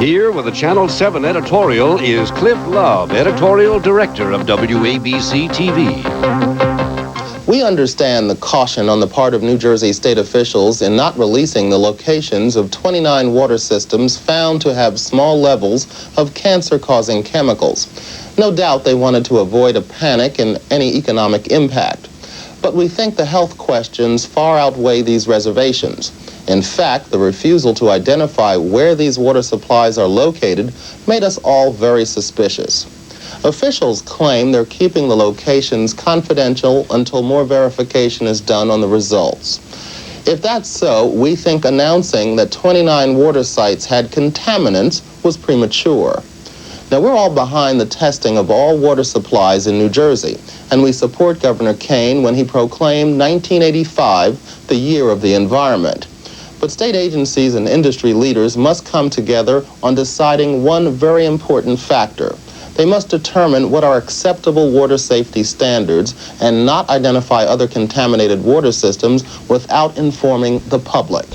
Here with the Channel 7 editorial is Cliff Love, editorial director of WABC TV. We understand the caution on the part of New Jersey state officials in not releasing the locations of 29 water systems found to have small levels of cancer-causing chemicals. No doubt they wanted to avoid a panic and any economic impact. But we think the health questions far outweigh these reservations. In fact, the refusal to identify where these water supplies are located made us all very suspicious. Officials claim they're keeping the locations confidential until more verification is done on the results. If that's so, we think announcing that 29 water sites had contaminants was premature. Now, we're all behind the testing of all water supplies in New Jersey, and we support Governor Kane when he proclaimed 1985 the year of the environment. But state agencies and industry leaders must come together on deciding one very important factor. They must determine what are acceptable water safety standards and not identify other contaminated water systems without informing the public.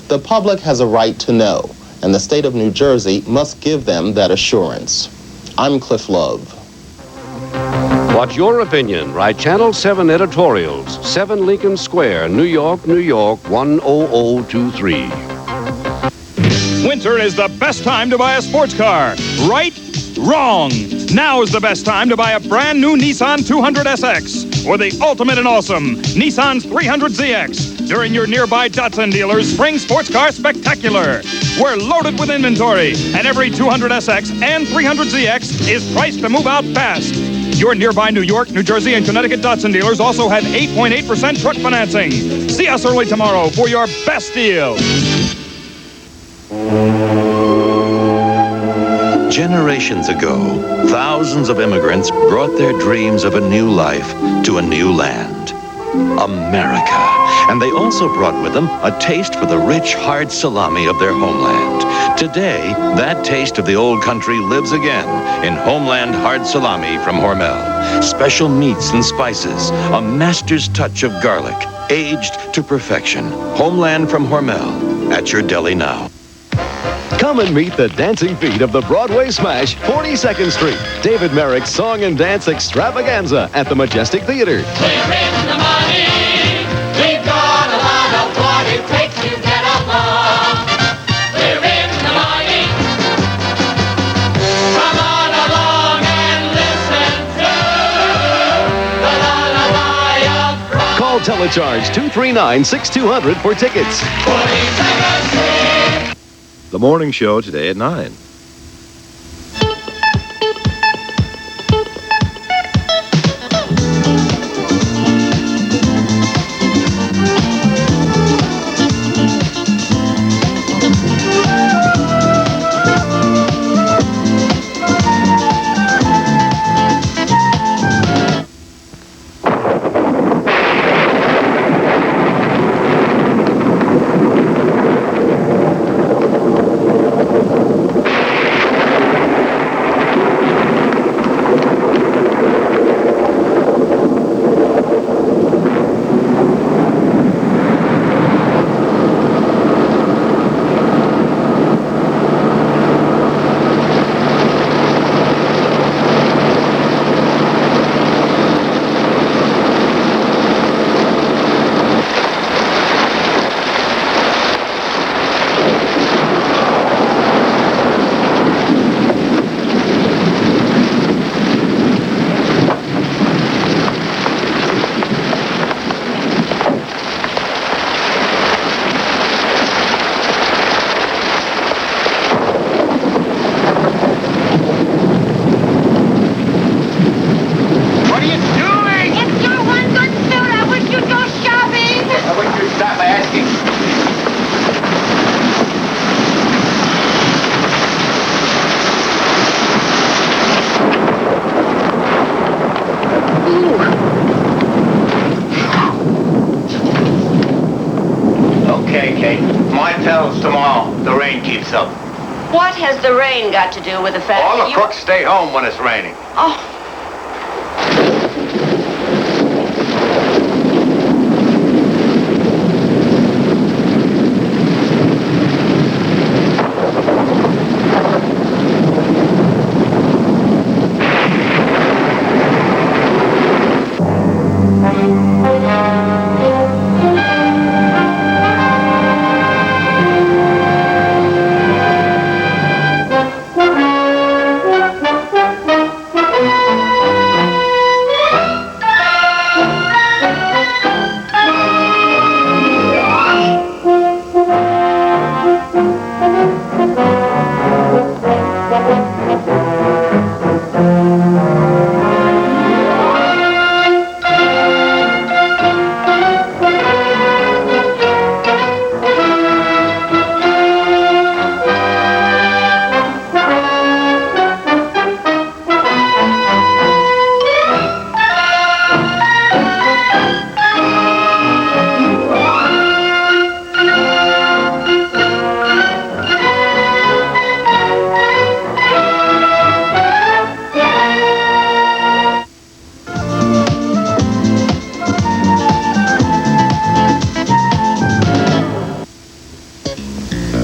The public has a right to know, and the state of New Jersey must give them that assurance. I'm Cliff Love. What's your opinion? Write Channel 7 editorials, 7 Lincoln Square, New York, New York, 10023. Winter is the best time to buy a sports car. Right? Wrong. Now is the best time to buy a brand new Nissan 200SX or the ultimate and awesome Nissan's 300ZX during your nearby Datsun dealer's Spring Sports Car Spectacular. We're loaded with inventory, and every 200SX and 300ZX is priced to move out fast. Your nearby New York, New Jersey, and Connecticut Datsun dealers also have 8.8% truck financing. See us early tomorrow for your best deal. Generations ago, thousands of immigrants brought their dreams of a new life to a new land, America. And they also brought with them a taste for the rich, hard salami of their homeland. Today, that taste of the old country lives again in Homeland Hard Salami from Hormel. Special meats and spices, a master's touch of garlic, aged to perfection. Homeland from Hormel, at your deli now. Come and meet the dancing feet of the Broadway smash, 42nd Street. David Merrick's Song and Dance Extravaganza at the Majestic Theater. We're in the money. We've got a lot of what it takes to get along. We're in the money. Come on along and listen to the lullaby of Broadway. Call Telecharge 239-6200 for tickets. 42nd Street. The morning show today at 9. What has the rain got to do with the fact All that the crooks stay home when it's raining. Oh.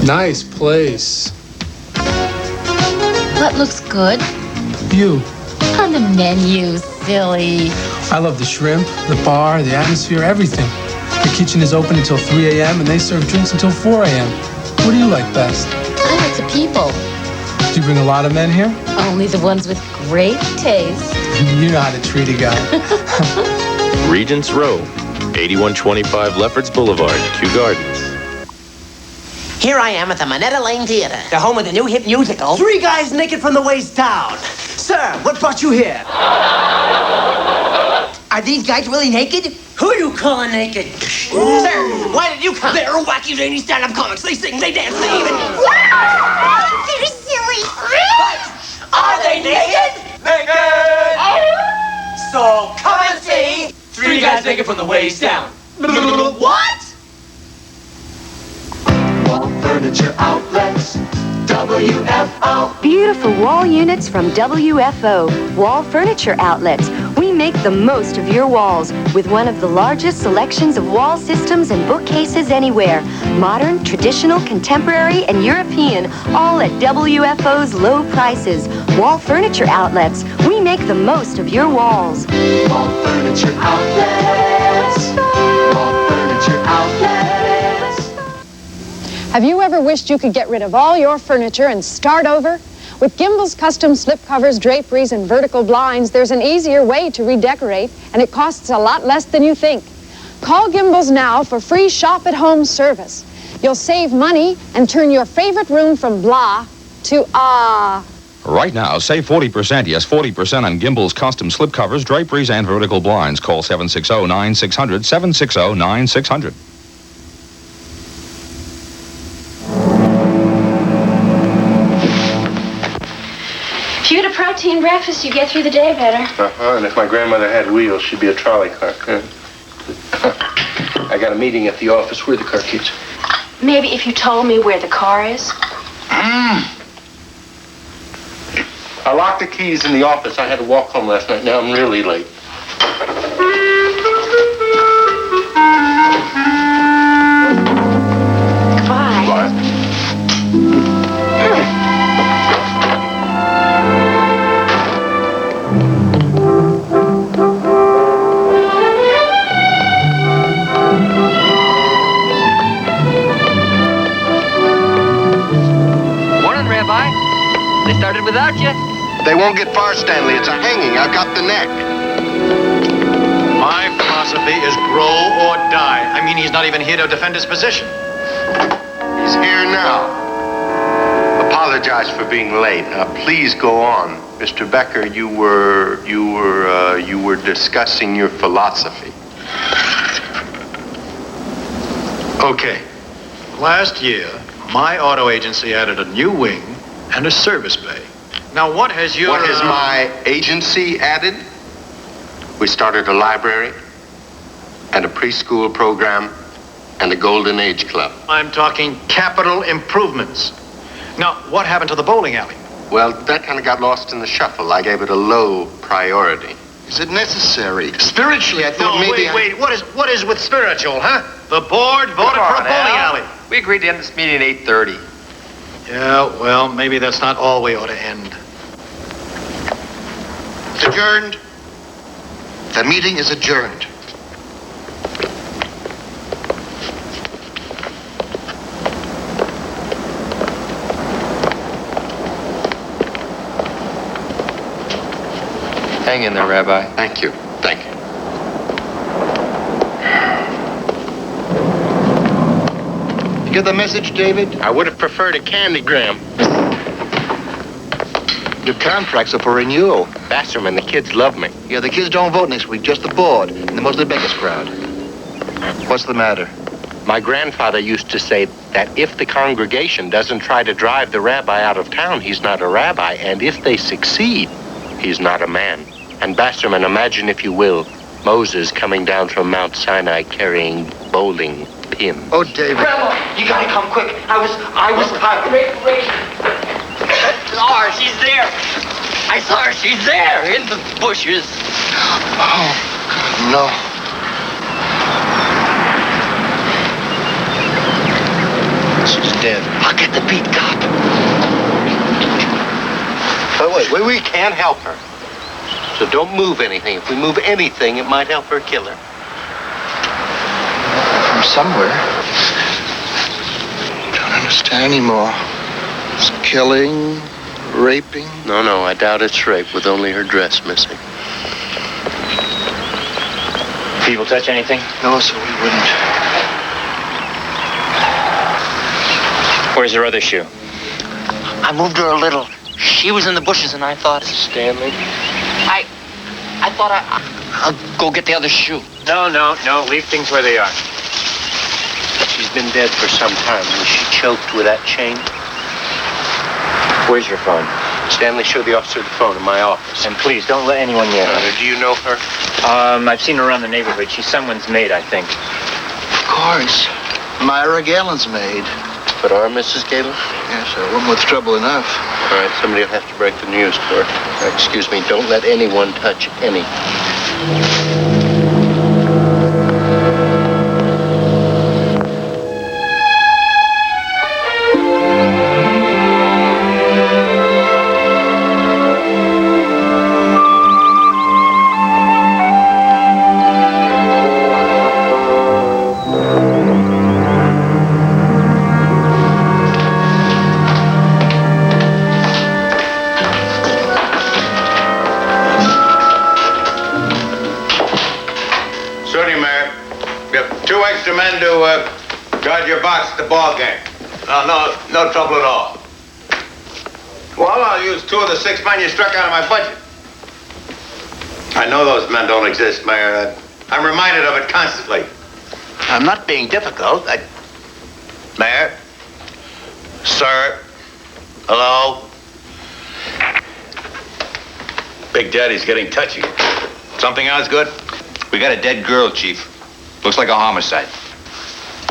Nice place. What looks good? You. On the menu, silly. I love the shrimp, the bar, the atmosphere, everything. The kitchen is open until 3 a.m. and they serve drinks until 4 a.m. What do you like best? I like the people. Do you bring a lot of men here? Only the ones with great taste. You know how to treat a guy. Regents Row, 8125 Lefferts Boulevard, Kew Gardens. Here I am at the Minetta Lane Theater, the home of the new hit musical, Three Guys Naked from the Waist Down. Sir, what brought you here? Are these guys really naked? Who are you calling naked? Sir, why did you come? They're wacky, zany stand-up comics. They sing, they dance, they even... They're silly. But are they naked? Naked! So come and see Three Guys Naked from the Waist Down. What? Wall Furniture Outlets, WFO. Beautiful wall units from WFO, Wall Furniture Outlets. We make the most of your walls with one of the largest selections of wall systems and bookcases anywhere. Modern, traditional, contemporary, and European, all at WFO's low prices. Wall Furniture Outlets. We make the most of your walls. Wall Furniture Outlets. Wall Furniture Outlets. Have you ever wished you could get rid of all your furniture and start over? With Gimbel's custom slipcovers, draperies, and vertical blinds, there's an easier way to redecorate, and it costs a lot less than you think. Call Gimbel's now for free shop-at-home service. You'll save money and turn your favorite room from blah to ah. Right now, save 40%, yes, 40% on Gimbel's custom slipcovers, draperies, and vertical blinds. Call 760-9600, 760-9600. If you had a protein breakfast, you get through the day better. And if my grandmother had wheels, she'd be a trolley car. I got a meeting at the office. Where are the car keys? Maybe if you told me where the car is. I locked the keys in the office. I had to walk home last night. Now I'm really late. Goodbye. Goodbye. Rabbi. They started without you. They won't get far, Stanley. It's a hanging. I've got the neck. My philosophy is grow or die. I mean, he's not even here to defend his position. He's here now. Apologize for being late. Now, please go on. Mr. Becker, you were discussing your philosophy. Okay. Last year, my auto agency added a new wing and a service bay. Now, what has your... What has my agency added? We started a library and a preschool program and a Golden Age Club. I'm talking capital improvements. Now, what happened to the bowling alley? Well, that kind of got lost in the shuffle. I gave it a low priority. Is it necessary? Spiritually, I thought maybe... Wait. What is with spiritual, huh? The board voted for a bowling alley. We agreed to end this meeting at 8:30. Yeah, well, maybe that's not all we ought to end. It's adjourned. The meeting is adjourned. Hang in there, Rabbi. Thank you. Thank you. You get the message, David? I would have preferred a candygram. Your contracts are for renewal. Basserman, the kids love me. Yeah, the kids don't vote next week, just the board, and the mostly Becker's crowd. What's the matter? My grandfather used to say that if the congregation doesn't try to drive the rabbi out of town, he's not a rabbi, and if they succeed, he's not a man. And Basserman, imagine, if you will, Moses coming down from Mount Sinai carrying bowling pins. Oh, David. Grandma, you gotta come quick. I was wait. I saw her. She's there. I saw her. She's there in the bushes. Oh, God, no. She's dead. Forget the beat, cop. Wait, we can't help her. So don't move anything. If we move anything, it might help her kill her. From somewhere. Don't understand anymore. It's killing, raping. No, I doubt it's rape with only her dress missing. People touch anything? No, so we wouldn't. Where's her other shoe? I moved her a little. She was in the bushes, and I thought... Stanley? I thought I'll go get the other shoe. No. Leave things where they are. She's been dead for some time. Was she choked with that chain? Where's your phone? Stanley, show the officer the phone in my office. And please, don't let anyone near her. Do you know her? I've seen her around the neighborhood. She's someone's maid, I think. Of course. Myra Galen's maid. But our Mrs. Galen? Yes, a woman with trouble enough. All right, somebody will have to break the news to her. Excuse me, don't let anyone touch anything. Men to guard your box at the ball game. No trouble at all. Well, I'll use 2 of the 6 men you struck out of my budget. I know those men don't exist, Mayor. I'm reminded of it constantly. I'm not being difficult. Mayor? Sir? Hello? Big Daddy's getting touchy. Something else good? We got a dead girl, Chief. Looks like a homicide.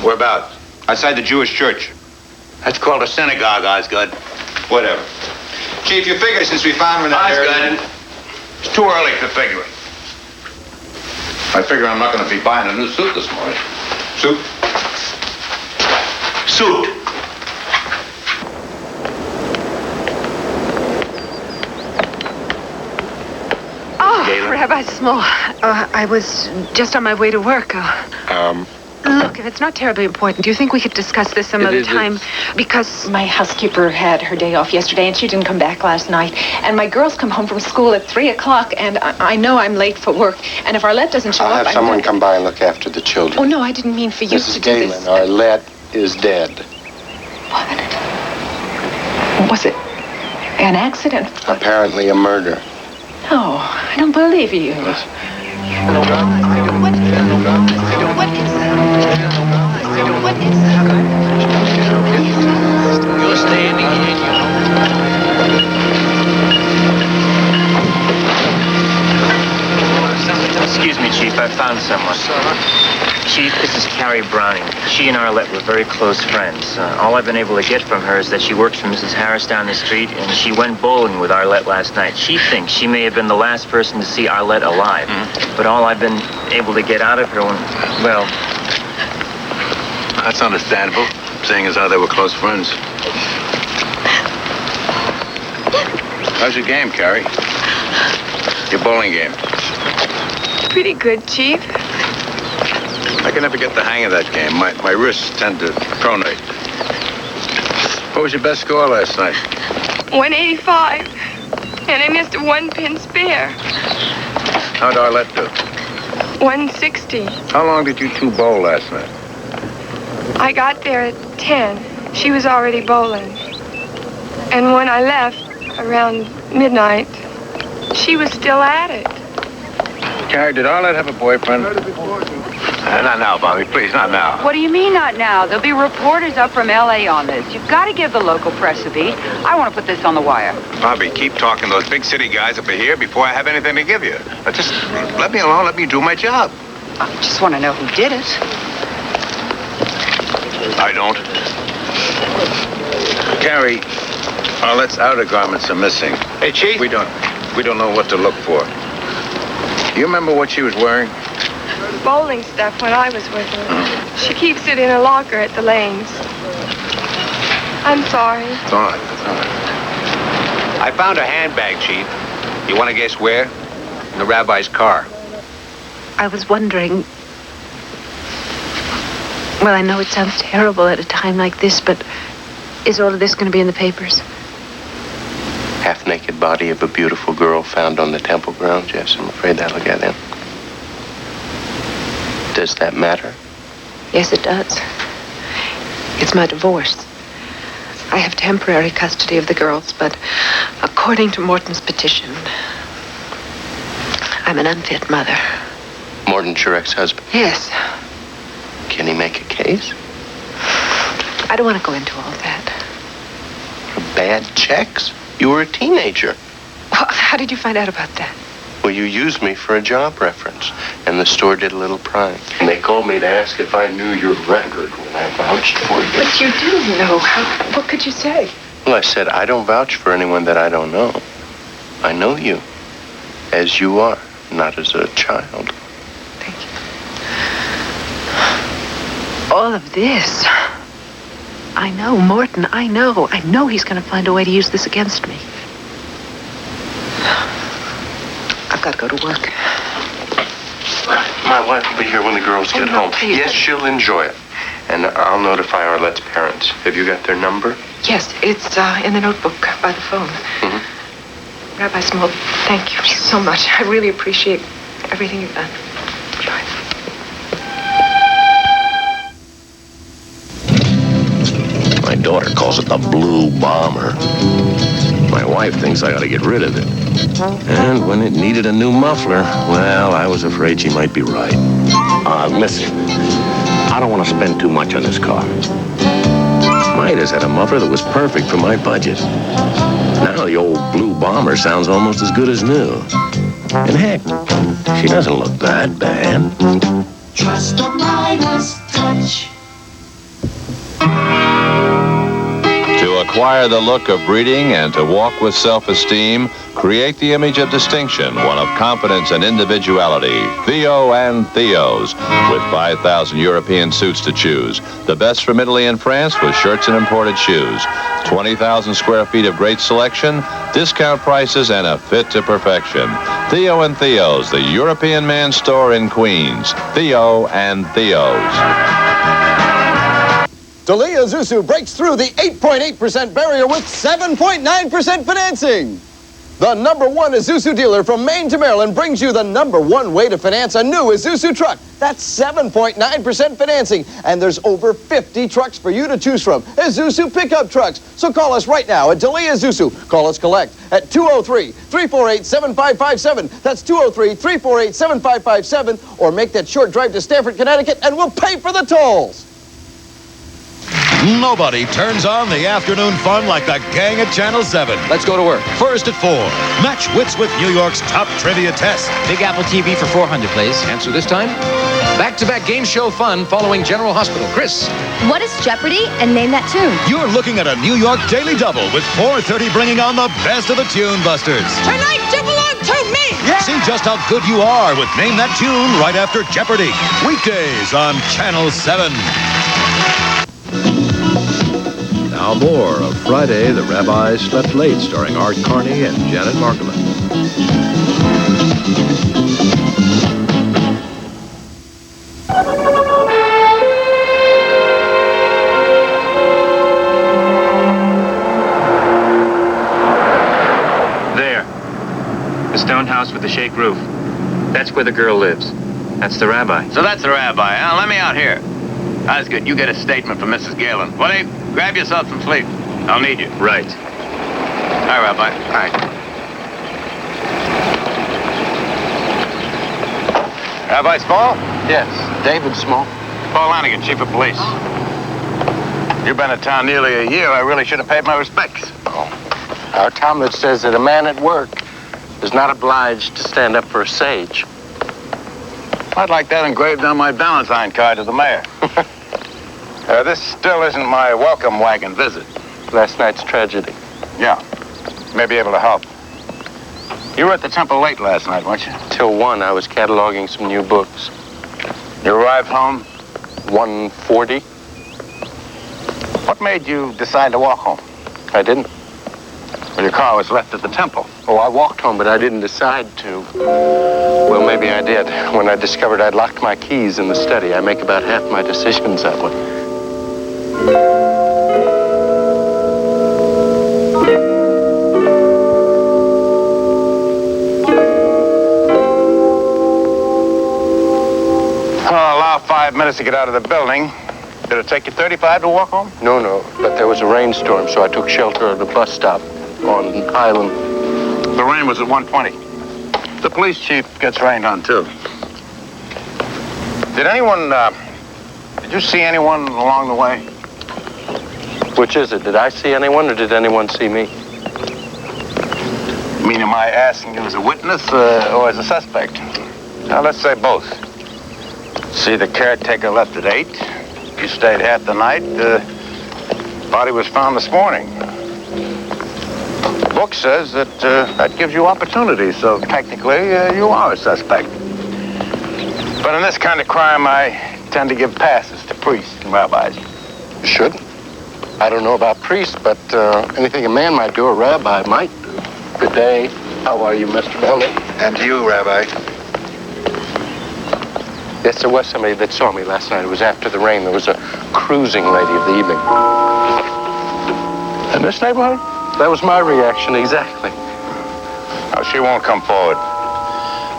Whereabouts? Outside the Jewish church. That's called a synagogue, Osgood. Whatever. Chief, you figure since we found her in that area... It's too early to figure it. I figure I'm not going to be buying a new suit this morning. Suit? Suit. Oh, Rabbi Small. I was just on my way to work. Look, if it's not terribly important, do you think we could discuss this some other time? Because my housekeeper had her day off yesterday, and she didn't come back last night. And my girls come home from school at 3 o'clock, and I know I'm late for work. And if Arlette doesn't show up... I'll have someone come by and look after the children. Oh, no, I didn't mean for you to do Galen, this. Arlette is dead. What? Was it an accident? Apparently a murder. No, I don't believe you. You're standing here. Excuse me, Chief. I found someone. Chief, this is Carrie Browning. She and Arlette were very close friends. All I've been able to get from her is that she works for Mrs. Harris down the street, and she went bowling with Arlette last night. She thinks she may have been the last person to see Arlette alive. But all I've been able to get out of her, well... That's understandable, seeing as how they were close friends. How's your game, Carrie? Your bowling game? Pretty good, Chief. I can never get the hang of that game. My wrists tend to pronate. What was your best score last night? 185. And I missed a 1-pin spare. How'd Arlette do? 160. How long did you two bowl last night? I got there at 10. She was already bowling. And when I left, around midnight, she was still at it. Carrie, did Arlette have a boyfriend? Not now, Bobby. Please, not now. What do you mean, not now? There'll be reporters up from L.A. on this. You've got to give the local press a beat. I want to put this on the wire. Bobby, keep talking those big city guys up here before I have anything to give you. Just let me alone. Let me do my job. I just want to know who did it. I don't. Carrie, Arlette's outer garments are missing. Hey, Chief. We don't know what to look for. Do you remember what she was wearing? Bowling stuff when I was with her. She keeps it in a locker at the lanes. I'm sorry. It's all right. It's all right. I found a handbag, Chief. You want to guess where? In the rabbi's car. I was wondering... Well, I know it sounds terrible at a time like this, but is all of this going to be in the papers? Half-naked body of a beautiful girl found on the temple grounds. Yes, I'm afraid that'll get in. Does that matter? Yes, it does. It's my divorce. I have temporary custody of the girls, but according to Morton's petition, I'm an unfit mother. Morton's your ex-husband? Yes. Can he make a case? I don't want to go into all that. For bad checks? You were a teenager. Well, how did you find out about that? Well, you used me for a job reference, and the store did a little prying. And they called me to ask if I knew your record when I vouched for you. But you do know. What could you say? Well, I said, I don't vouch for anyone that I don't know. I know you, as you are, not as a child. Thank you. All of this. I know, Morton, I know. I know he's going to find a way to use this against me. I've got to go to work. My wife will be here when the girls get home. Please. Yes, she'll enjoy it. And I'll notify Arlette's parents. Have you got their number? Yes, it's in the notebook by the phone. Mm-hmm. Rabbi Small, thank you so much. I really appreciate everything you've done. Bye. My daughter calls it the Blue Bomber. My wife thinks I ought to get rid of it. And when it needed a new muffler, well, I was afraid she might be right. Listen, I don't want to spend too much on this car. Midas had a muffler that was perfect for my budget. Now the old Blue Bomber sounds almost as good as new. And heck, she doesn't look that bad. Trust a Midas touch. To acquire the look of breeding and to walk with self-esteem, create the image of distinction, one of confidence and individuality. Theo and Theo's, with 5,000 European suits to choose. The best from Italy and France with shirts and imported shoes. 20,000 square feet of great selection, discount prices, and a fit to perfection. Theo and Theo's, the European Man's Store in Queens. Theo and Theo's. Dalia Zuzu breaks through the 8.8% barrier with 7.9% financing. The #1 Isuzu dealer from Maine to Maryland brings you the #1 way to finance a new Isuzu truck. That's 7.9% financing, and there's over 50 trucks for you to choose from. Isuzu pickup trucks. So call us right now at Dalia Isuzu. Call us collect at 203-348-7557. That's 203-348-7557, or make that short drive to Stamford, Connecticut, and we'll pay for the tolls. Nobody turns on the afternoon fun like the gang at Channel 7. Let's go to work. First at 4, match wits with New York's top trivia test. Big Apple TV for 400, please. Answer this time. Back-to-back game show fun following General Hospital. Chris. What is Jeopardy? And name that tune. You're looking at a New York Daily Double with 4:30 bringing on the best of the Tune Busters. Tonight you belong to me! Yeah. See just how good you are with Name That Tune right after Jeopardy. Weekdays on Channel 7. Now more of Friday, the Rabbi Slept Late, starring Art Carney and Janet Markman. There. The stone house with the shake roof. That's where the girl lives. That's the rabbi. So that's the rabbi, huh? Let me out here. That's good. You get a statement from Mrs. Galen. Willie, grab yourself some sleep. I'll need you. Right. All right, Rabbi. All right. Rabbi Small? Yes, David Small. Paul Lanigan, Chief of Police. You've been in town nearly a year. I really should have paid my respects. Our Talmud says that a man at work is not obliged to stand up for a sage. I'd like that engraved on my Valentine card to the mayor. This still isn't my welcome wagon visit. Last night's tragedy. Yeah. May be able to help. You were at the temple late last night, weren't you? Till 1, I was cataloging some new books. You arrived home? 1:40. What made you decide to walk home? I didn't. Well, your car was left at the temple. Oh, I walked home, but I didn't decide to. Well, maybe I did. When I discovered I'd locked my keys in the study, I make about half my decisions that way. I'll allow 5 minutes to get out of the building. Did it take you 35 to walk home? No, but there was a rainstorm, so I took shelter at a bus stop on Island. The rain was at 1:20. The police chief gets rained on, too. Did you see anyone along the way? Which is it? Did I see anyone, or did anyone see me? I mean, am I asking you as a witness or as a suspect? Now, let's say both. See, the caretaker left at 8. You stayed half the night. Body was found this morning. The book says that that gives you opportunity, so technically you are a suspect. But in this kind of crime, I tend to give passes to priests and rabbis. You shouldn't. I don't know about priests, but anything a man might do, a rabbi might do. Good day. How are you, Mr. Bennett? And you, Rabbi. Yes, there was somebody that saw me last night. It was after the rain. There was a cruising lady of the evening. In this neighborhood? That was my reaction, exactly. Oh, she won't come forward.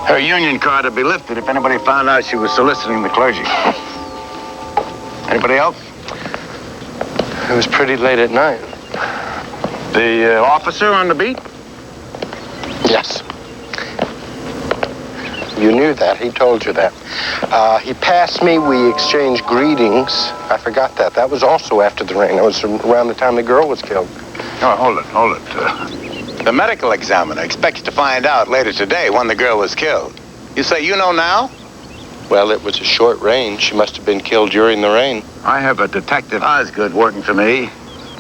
Her union card would be lifted if anybody found out she was soliciting the clergy. Anybody else? It was pretty late at night. The officer on the beat? Yes. You knew that. He told you that. He passed me. We exchanged greetings. I forgot that. That was also after the rain. That was around the time the girl was killed. Oh, hold it. The medical examiner expects to find out later today when the girl was killed. You say you know now? Well, it was a short rain. She must have been killed during the rain. I have a detective Osgood working for me.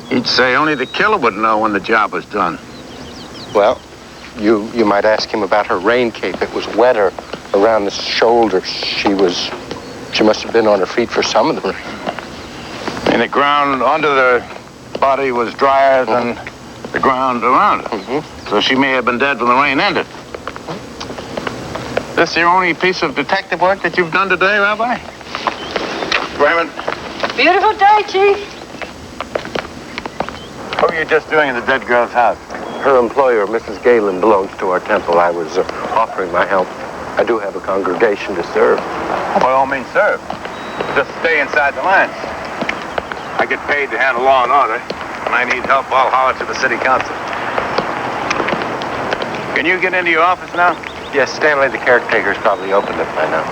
He'd say only the killer would know when the job was done. Well, you might ask him about her rain cape. It was wetter around the shoulders. She must have been on her feet for some of the rain. And the ground under the body was drier than the ground around it. So she may have been dead when the rain ended. This your only piece of detective work that you've done today, Rabbi? Raymond? Beautiful day, Chief. What were you just doing in the dead girl's house? Her employer, Mrs. Galen, belongs to our temple. I was offering my help. I do have a congregation to serve. By all means, serve. Just stay inside the lines. I get paid to handle law and order. When I need help, I'll holler to the city council. Can you get into your office now? Yes, Stanley, the caretaker's probably opened it by now.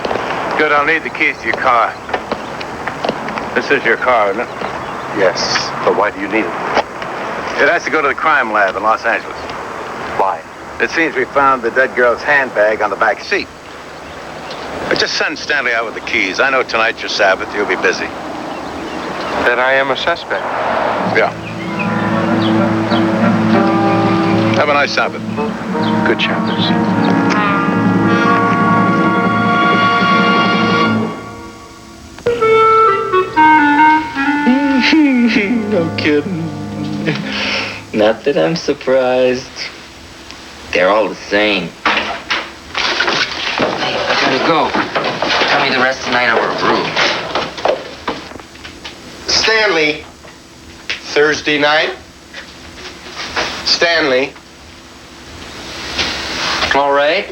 Good, I'll need the keys to your car. This is your car, isn't it? Yes, but why do you need it? It has to go to the crime lab in Los Angeles. Why? It seems we found the dead girl's handbag on the back seat. But just send Stanley out with the keys. I know tonight's your Sabbath. You'll be busy. Then I am a suspect. Yeah. Have a nice Sabbath. Good Shabbos. No kidding. Not that I'm surprised. They're all the same. Hey, I gotta go. Tell me the rest tonight over a brew. Stanley. Thursday night. Stanley. All right.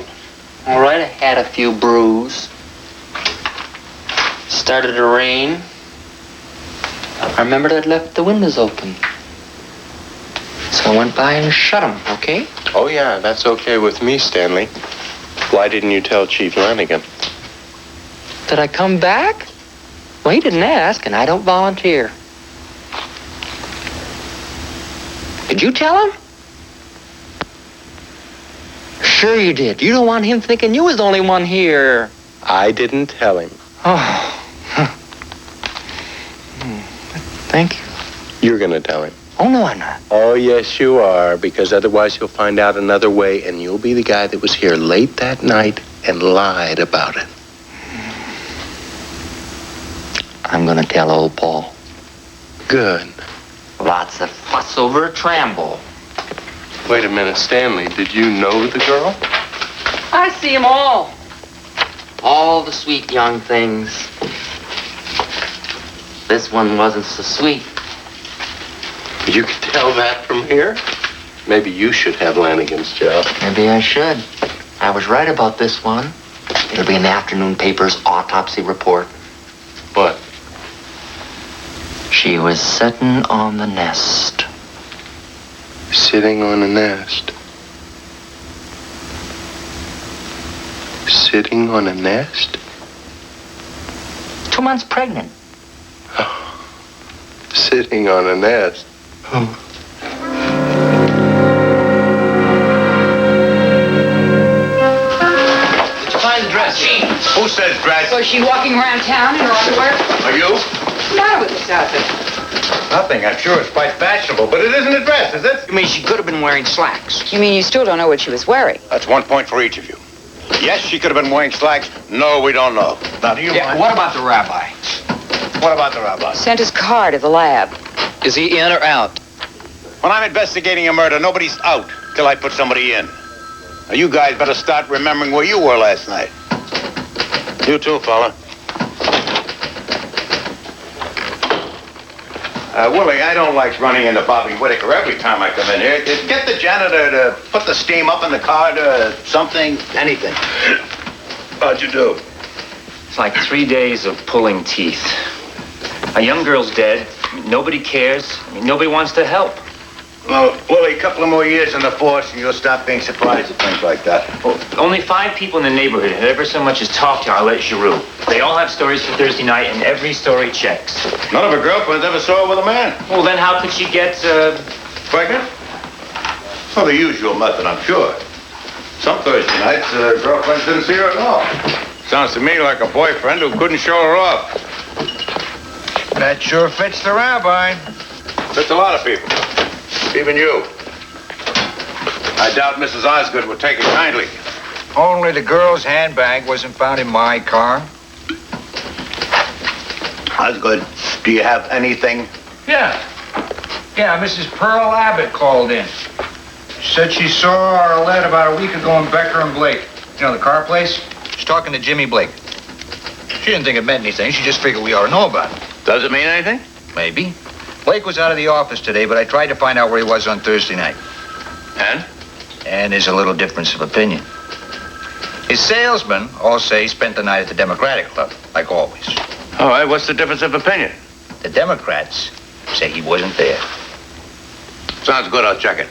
I had a few brews. Started to rain. I remembered I'd left the windows open. So I went by and shut them, okay? Oh, yeah, that's okay with me, Stanley. Why didn't you tell Chief Lanigan? Did I come back? Well, he didn't ask, and I don't volunteer. Did you tell him? Sure you did. You don't want him thinking you was the only one here. I didn't tell him. Oh. Thank you. You're gonna tell him. Oh, no, I'm not. Oh, yes, you are, because otherwise you'll find out another way, and you'll be the guy that was here late that night and lied about it. I'm gonna tell old Paul. Good. Lots of fuss over a tramble. Wait a minute, Stanley, did you know the girl? I see them all. All the sweet young things. This one wasn't so sweet. You can tell that from here? Maybe you should have Lanigan's job. Maybe I should. I was right about this one. It'll be in the afternoon paper's autopsy report. What? She was sitting on the nest. Sitting on a nest. Sitting on a nest? 2 months pregnant. Sitting on a nest. Did you find the dress? Who says dress? Was she walking around town in her underwear? Are you? What's the matter with this outfit? Nothing. I'm sure it's quite fashionable, but it isn't a dress, is it? You mean she could have been wearing slacks? You mean you still don't know what she was wearing? That's 1 point for each of you. Yes, she could have been wearing slacks. No, we don't know. Now, do you mind? What about the rabbi? What about the rabbi? Sent his car to the lab. Is he in or out? When I'm investigating a murder, nobody's out till I put somebody in. Now, you guys better start remembering where you were last night. You too, fella. Willie, I don't like running into Bobby Whitaker every time I come in here. Get the janitor to put the steam up in the car to something, anything. How'd you do? It's like 3 days of pulling teeth. A young girl's dead. Nobody cares. Nobody wants to help. Well, Willie, a couple of more years in the force and you'll stop being surprised at things like that. Well, only 5 people in the neighborhood have ever so much as talked to Arlette Giroux. They all have stories for Thursday night, and every story checks. None of her girlfriends ever saw her with a man. Well, then how could she get, pregnant? Well, the usual method, I'm sure. Some Thursday nights, girlfriends didn't see her at all. Sounds to me like a boyfriend who couldn't show her off. That sure fits the rabbi. Fits a lot of people. Even you. I doubt Mrs. Osgood would take it kindly. Only the girl's handbag wasn't found in my car. Osgood, do you have anything? Yeah, Mrs. Pearl Abbott called in. She said she saw Arlette about a week ago in Becker and Blake. You know, the car place? She's talking to Jimmy Blake. She didn't think it meant anything. She just figured we ought to know about it. Does it mean anything? Maybe. Blake was out of the office today, but I tried to find out where he was on Thursday night. And there's a little difference of opinion. His salesmen all say he spent the night at the Democratic Club, like always. All right, what's the difference of opinion? The Democrats say he wasn't there. Sounds good, I'll check it.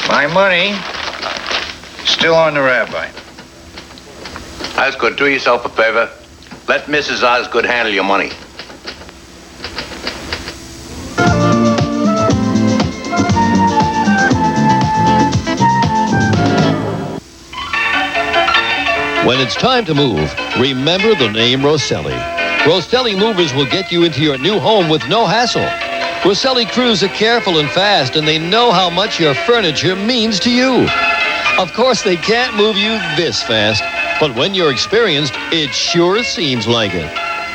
My money, still on the rabbi. Osgood, do yourself a favor. Let Mrs. Osgood handle your money. When it's time to move, remember the name Rosselli. Rosselli Movers will get you into your new home with no hassle. Rosselli crews are careful and fast, and they know how much your furniture means to you. Of course, they can't move you this fast, but when you're experienced, it sure seems like it.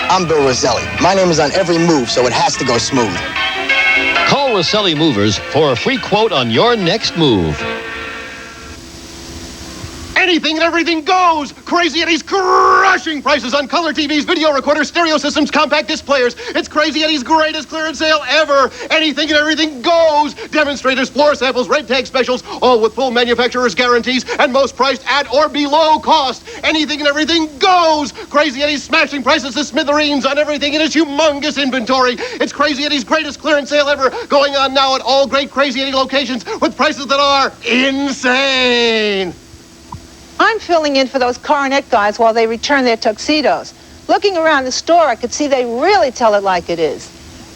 I'm Bill Rosselli. My name is on every move, so it has to go smooth. Call Rosselli Movers for a free quote on your next move. Anything and everything goes! Crazy Eddie's crushing prices on color TVs, video recorders, stereo systems, compact disc players. It's Crazy Eddie's greatest clearance sale ever. Anything and everything goes! Demonstrators, floor samples, red tag specials, all with full manufacturer's guarantees and most priced at or below cost. Anything and everything goes! Crazy Eddie's smashing prices to smithereens on everything in its humongous inventory. It's Crazy Eddie's greatest clearance sale ever, going on now at all great Crazy Eddie locations with prices that are insane. I'm filling in for those coronet guys while they return their tuxedos. Looking around the store, I could see they really tell it like it is.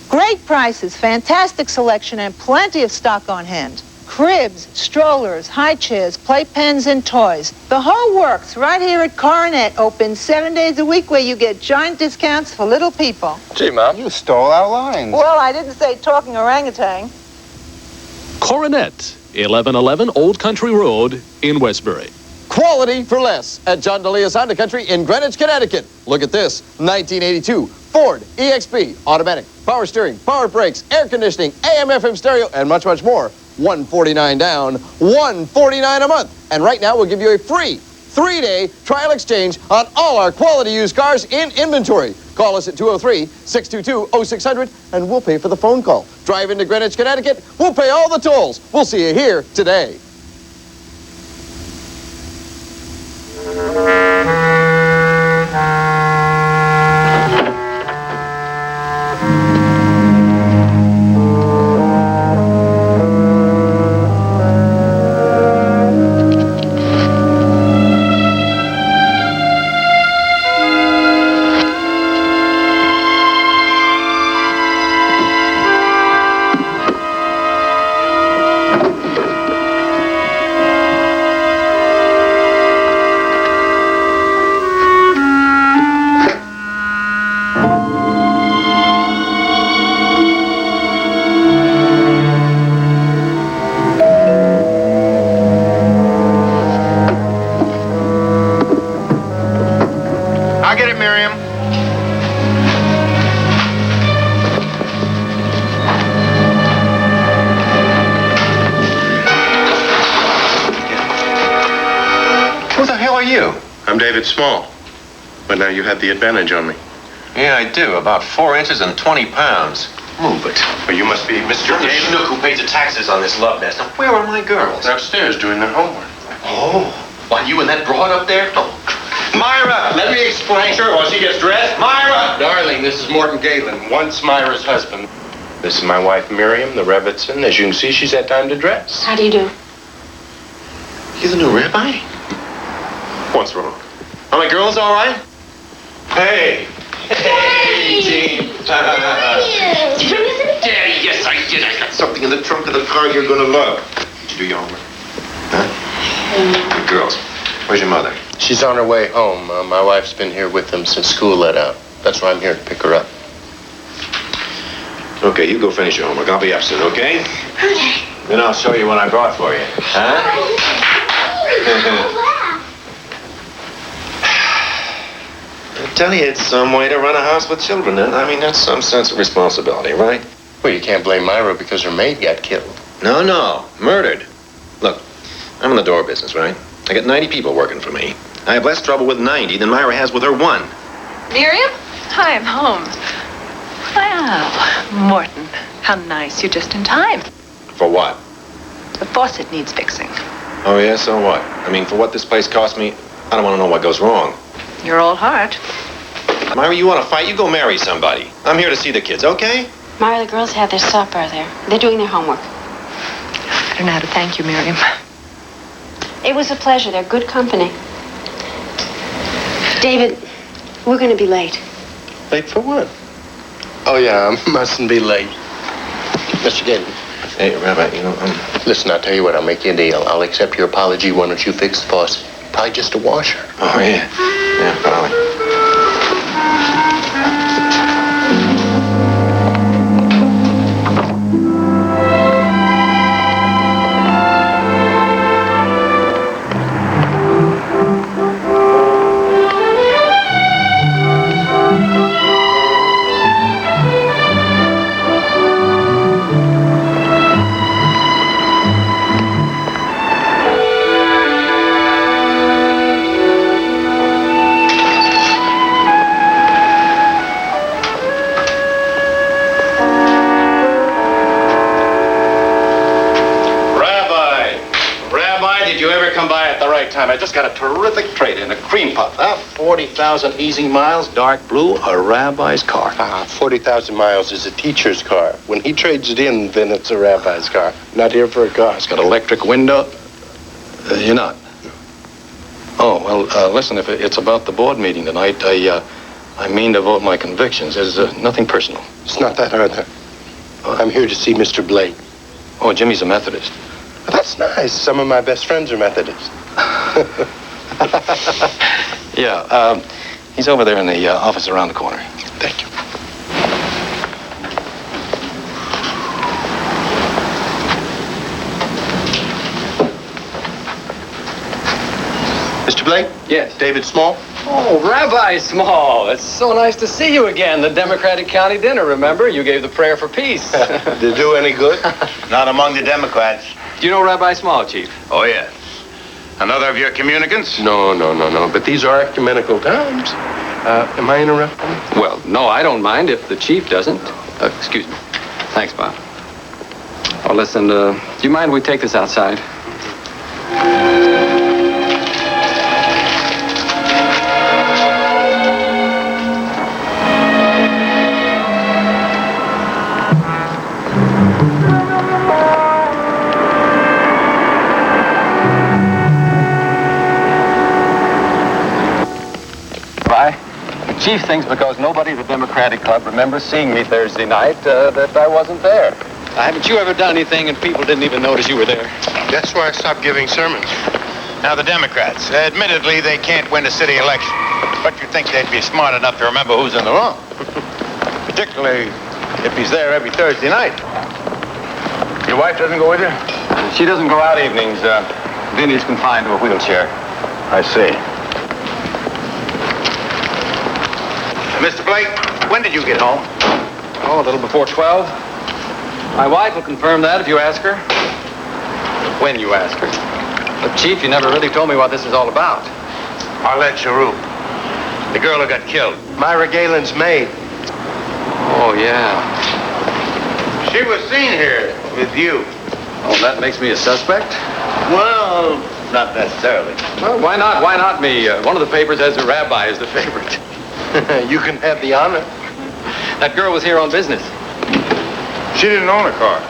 Great prices, fantastic selection, and plenty of stock on hand. Cribs, strollers, high chairs, playpens, and toys. The whole works right here at Coronet, open 7 days a week, where you get giant discounts for little people. Gee, Mom, you stole our lines. Well, I didn't say talking orangutan. Coronet, 1111 Old Country Road in Westbury. Quality for less at John D'Elia's Honda Country in Greenwich, Connecticut. Look at this, 1982 Ford EXP, automatic, power steering, power brakes, air conditioning, AM, FM stereo, and much, much more. $149 down, $149 a month. And right now, we'll give you a free 3-day trial exchange on all our quality used cars in inventory. Call us at 203-622-0600, and we'll pay for the phone call. Drive into Greenwich, Connecticut. We'll pay all the tolls. We'll see you here today. Small, but now you have the advantage on me. Yeah, I do. About 4 inches and 20 pounds. Move it. Well, you must be Mr. I'm the schnook who pays the taxes on this love nest. Now, where are my girls? They're upstairs doing their homework. Oh, while you and that broad up there? Oh. Myra, let me explain to her while she gets dressed. Myra! Darling, this is Morton Galen, once Myra's husband. This is my wife, Miriam, the Revitson. As you can see, she's had time to dress. How do you do? You the new rabbi? What's wrong? Are my girls all right? Hey! Hey, Gene! Did you bring us anything? Daddy, yes, I did. I got something in the trunk of the car you're gonna love. Did you do your homework? Huh? Good girls. Where's your mother? She's on her way home. My wife's been here with them since school let out. That's why I'm here to pick her up. Okay, you go finish your homework. I'll be absent, okay? Okay. Then I'll show you what I brought for you. Huh? I tell you, it's some way to run a house with children. Huh? I mean, that's some sense of responsibility, right? Well, you can't blame Myra because her maid got killed. No, murdered. Look, I'm in the door business, right? I got 90 people working for me. I have less trouble with 90 than Myra has with her 1. Miriam? Hi, I'm home. Wow, Morton, how nice. You're just in time. For what? The faucet needs fixing. Oh, yeah, so what? I mean, for what this place cost me, I don't want to know what goes wrong. Your old heart. Myra, you want to fight? You go marry somebody. I'm here to see the kids, okay? Myra, the girls have their supper there. They're doing their homework. I don't know how to thank you, Miriam. It was a pleasure. They're good company. David, we're going to be late. Late for what? Oh, yeah, I mustn't be late. Mr. Galen. Hey, Rabbi, you know, Listen, I'll tell you what, I'll make you a deal. I'll accept your apology. Why don't you fix the faucet? Probably just a washer. Oh, yeah. Yeah, probably. I just got a terrific trade-in, a cream puff. 40,000 easy miles, dark blue, a rabbi's car. 40,000 miles is a teacher's car. When he trades it in, then it's a rabbi's car. Not here for a car. It's got electric window. You're not? Oh, well, listen, if it's about the board meeting tonight, I mean to vote my convictions. There's nothing personal. It's not that, Arthur. I'm here to see Mr. Blake. Oh, Jimmy's a Methodist. That's nice. Some of my best friends are Methodists. Yeah, he's over there in the office around the corner. Thank you. Mr. Blake? Yes. David Small? Oh, Rabbi Small, it's so nice to see you again. The Democratic County dinner, remember? You gave the prayer for peace. Did it do any good? Not among the Democrats. Do you know Rabbi Small, Chief? Oh, yeah. Another of your communicants? No. But these are ecumenical times. Am I interrupting? Well, no, I don't mind if the Chief doesn't. Excuse me. Thanks, Bob. Oh, listen, do you mind we take this outside? Chief thinks because nobody at the Democratic Club remembers seeing me Thursday night that I wasn't there. Haven't you ever done anything and people didn't even notice you were there? That's why I stopped giving sermons. Now, the Democrats, admittedly, they can't win a city election. But you'd think they'd be smart enough to remember who's in the wrong. Particularly if he's there every Thursday night. Your wife doesn't go with you? She doesn't go out evenings. Vinny's confined to a wheelchair. I see. Mr. Blake, when did you get home? Oh, a little before 12. My wife will confirm that if you ask her. When you ask her. But, Chief, you never really told me what this is all about. Arlette Giroux. The girl who got killed. Myra Galen's maid. Oh, yeah. She was seen here with you. Oh, that makes me a suspect? Well, not necessarily. Well, why not? Why not me? One of the papers has the Rabbi as the favorite. You can have the honor. That girl was here on business. She didn't own a car.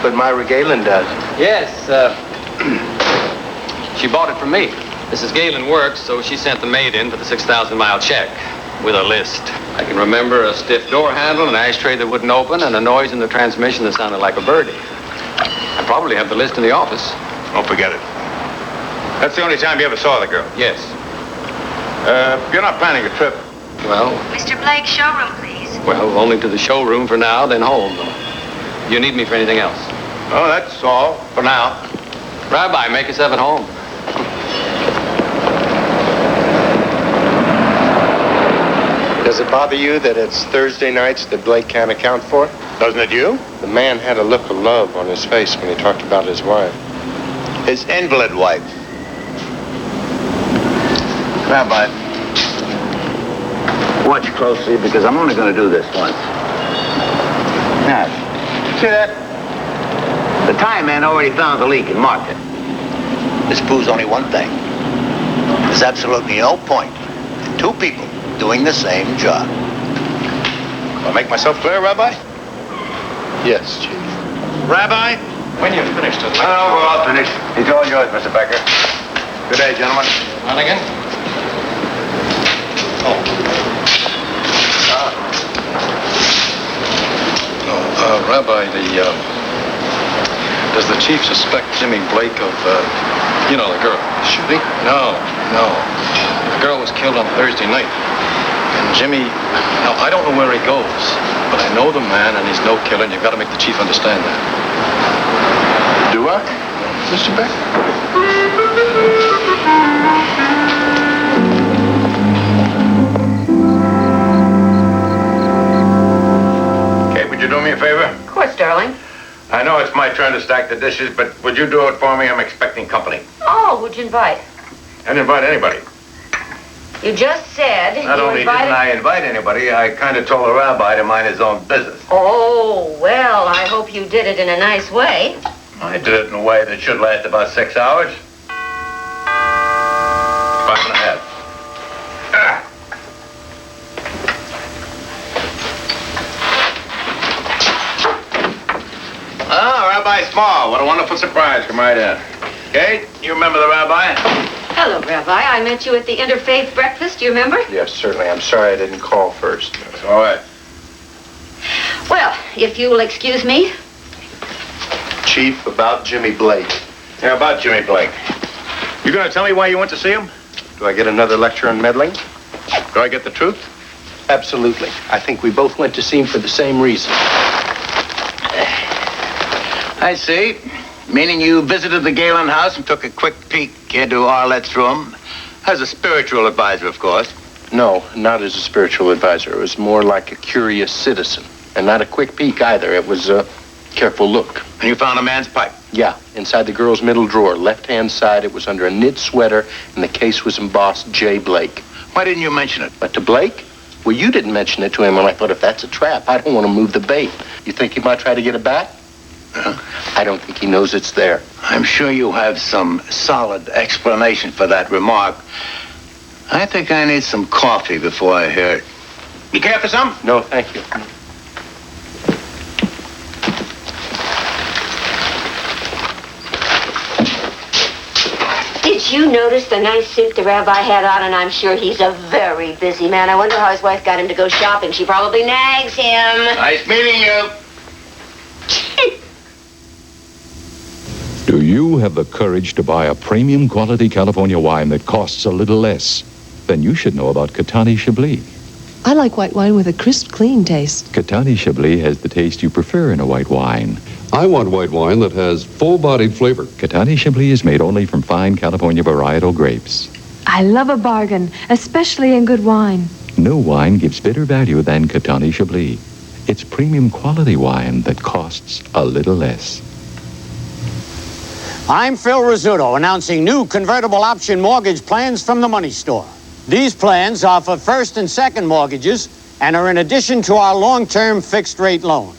But Myra Galen does. Yes, she bought it from me. Mrs. Galen works, so she sent the maid in for the 6,000-mile check with a list. I can remember a stiff door handle, an ashtray that wouldn't open, and a noise in the transmission that sounded like a birdie. I probably have the list in the office. Don't forget it. That's the only time you ever saw the girl? Yes. You're not planning a trip. Well, Mr. Blake, showroom, please. well, only to the showroom for now, then home. You need me for anything else? Oh, that's all for now. Rabbi, make yourself at home. Does it bother you that it's Thursday nights that Blake can't account for? Doesn't it you? The man had a look of love on his face when he talked about his wife. His invalid wife. Rabbi, watch closely because I'm only going to do this once. Now, see that? The tie man already found the leak and marked it. This proves only one thing. There's absolutely no point in two people doing the same job. Do I make myself clear, Rabbi? Yes, Chief. Rabbi? When you're finished, Oh, we're all finished. It's all yours, Mr. Becker. Good day, gentlemen. Lanigan? Rabbi, does the chief suspect Jimmy Blake of, the girl? Should he? No. The girl was killed on Thursday night. And Jimmy, now, I don't know where he goes, but I know the man and he's no killer, and you've got to make the chief understand that. Do I, Mr. Becker? Would you do me a favor? Of course, darling. I know it's my turn to stack the dishes, but would you do it for me? I'm expecting company. Oh, who'd you invite? I didn't invite anybody. You just said Not you only invited... didn't I invite anybody, I kind of told the rabbi to mind his own business. Oh, well, I hope you did it in a nice way. I did it in a way that should last about 6 hours. 5.5. Rabbi Small, what a wonderful surprise. Come right in. Kate, you remember the rabbi? Hello, Rabbi. I met you at the interfaith breakfast. Do you remember? Yes, certainly. I'm sorry I didn't call first. That's all right. Well, if you will excuse me. Chief, about Jimmy Blake. Yeah, about Jimmy Blake. You gonna tell me why you went to see him? Do I get another lecture on meddling? Do I get the truth? Absolutely. I think we both went to see him for the same reason. I see. Meaning you visited the Galen house and took a quick peek into Arlette's room. As a spiritual advisor, of course. No, not as a spiritual advisor. It was more like a curious citizen. And not a quick peek either. It was a careful look. And you found a man's pipe? Yeah, inside the girl's middle drawer. Left-hand side, it was under a knit sweater, and the case was embossed J. Blake. Why didn't you mention it? But to Blake? Well, you didn't mention it to him, and I thought, if that's a trap, I don't want to move the bait. You think he might try to get it back? I don't think he knows it's there. I'm sure you have some solid explanation for that remark. I think I need some coffee before I hear it. You care for some? No, thank you. Did you notice the nice suit the rabbi had on? And I'm sure he's a very busy man. I wonder how his wife got him to go shopping. She probably nags him. Nice meeting you. Do you have the courage to buy a premium quality California wine that costs a little less? Then you should know about Catani Chablis. I like white wine with a crisp, clean taste. Catani Chablis has the taste you prefer in a white wine. I want white wine that has full-bodied flavor. Catani Chablis is made only from fine California varietal grapes. I love a bargain, especially in good wine. No wine gives better value than Catani Chablis. It's premium quality wine that costs a little less. I'm Phil Rizzuto, announcing new convertible option mortgage plans from the Money Store. These plans offer first and second mortgages and are in addition to our long-term fixed-rate loans.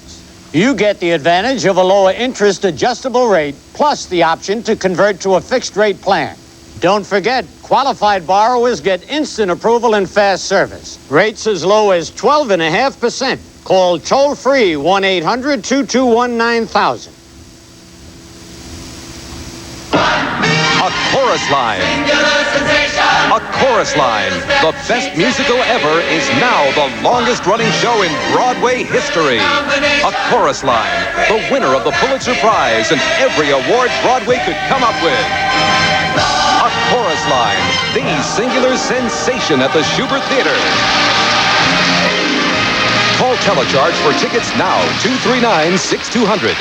You get the advantage of a lower interest adjustable rate, plus the option to convert to a fixed-rate plan. Don't forget, qualified borrowers get instant approval and fast service. Rates as low as 12.5%. Call toll-free 1-800-221-9000. A chorus line. A chorus line. The best musical ever is now the longest running show in Broadway history. A chorus line. The winner of the Pulitzer Prize and every award Broadway could come up with. A chorus line. The singular sensation at the Schubert Theater. Call Telecharge for tickets now. 239-6200.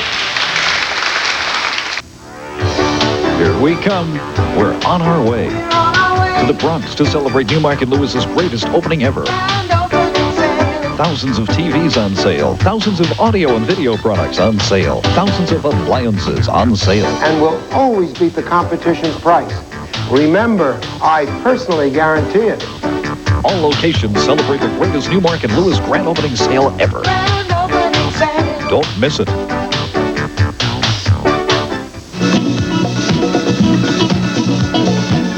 Here we come. We're on our way to the Bronx to celebrate Newmarket Lewis's greatest opening ever. Thousands of TVs on sale. Thousands of audio and video products on sale. Thousands of appliances on sale. And will always beat the competition's price. Remember, I personally guarantee it. All locations celebrate the greatest Newmarket Lewis grand opening sale ever. Don't miss it.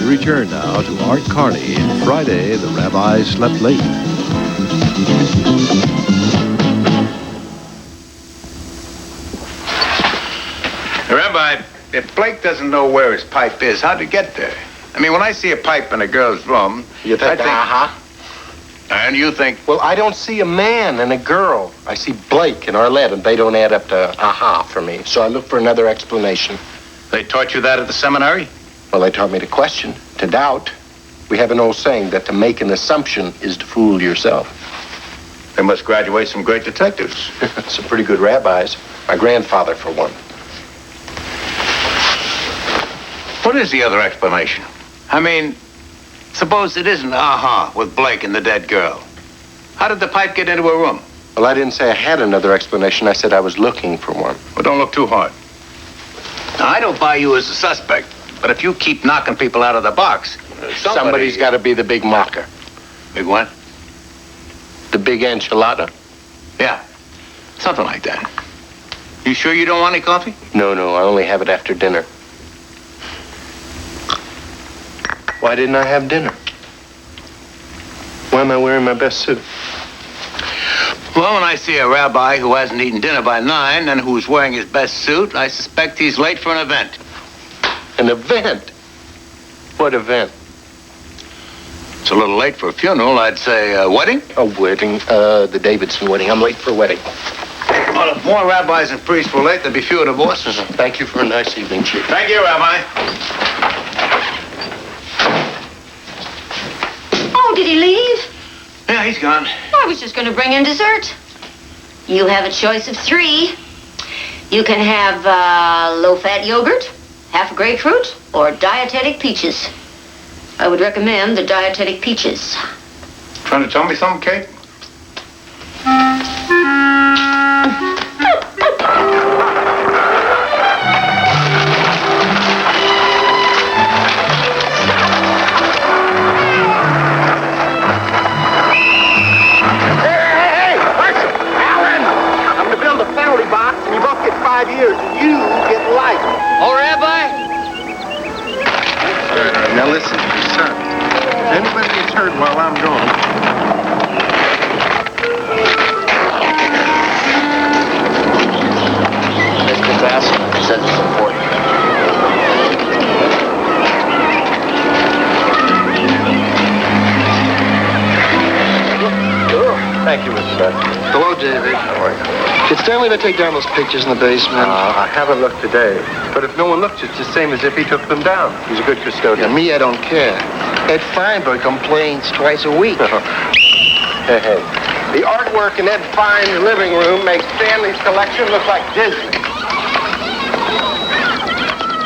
We return now to Art Carney in Friday, the Rabbi Slept Late. Rabbi, if Blake doesn't know where his pipe is, how'd it get there? I mean, when I see a pipe in a girl's room, You think, And you think? Well, I don't see a man and a girl. I see Blake and Arlette, and they don't add up to for me. So I look for another explanation. They taught you that at the seminary? Well, they taught me to question, to doubt. We have an old saying that to make an assumption is to fool yourself. They must graduate some great detectives. Some pretty good rabbis. My grandfather, for one. What is the other explanation? I mean, suppose it isn't with Blake and the dead girl. How did the pipe get into her room? Well, I didn't say I had another explanation. I said I was looking for one. Well, don't look too hard. Now, I don't buy you as a suspect, but if you keep knocking people out of the box, Somebody's got to be the big mocker. Big what? The big enchilada. Yeah, something like that. You sure you don't want any coffee? No, I only have it after dinner. Why didn't I have dinner? Why am I wearing my best suit? Well, when I see a rabbi who hasn't eaten dinner by 9 and who's wearing his best suit, I suspect he's late for an event. An event? What event? It's a little late for a funeral. I'd say a wedding. A wedding? The Davidson wedding. I'm late for a wedding. Well, if more rabbis and priests were late, there'd be fewer divorces. Thank you for a nice evening, Chief. Thank you, Rabbi. Oh, did he leave? Yeah, he's gone. I was just going to bring in dessert. You have a choice of 3. You can have low-fat yogurt, half a grapefruit, or dietetic peaches. I would recommend the dietetic peaches. Trying to tell me something, Kate? Hey, listen, Alan! I'm going to build a penalty box, and you both get 5 years, and you get life. Oh, Rabbi? Now listen, son. If anybody gets hurt while I'm gone, Mr. Bassett says it's important. Thank you, Mr. Bassett. Hello, David. How are you? Did Stanley ever take down those pictures in the basement? I haven't looked today. But if no one looks, it's the same as if he took them down. He's a good custodian. Yeah, me, I don't care. Ed Feinberg complains twice a week. Hey. The artwork in Ed Fine's living room makes Stanley's collection look like Disney.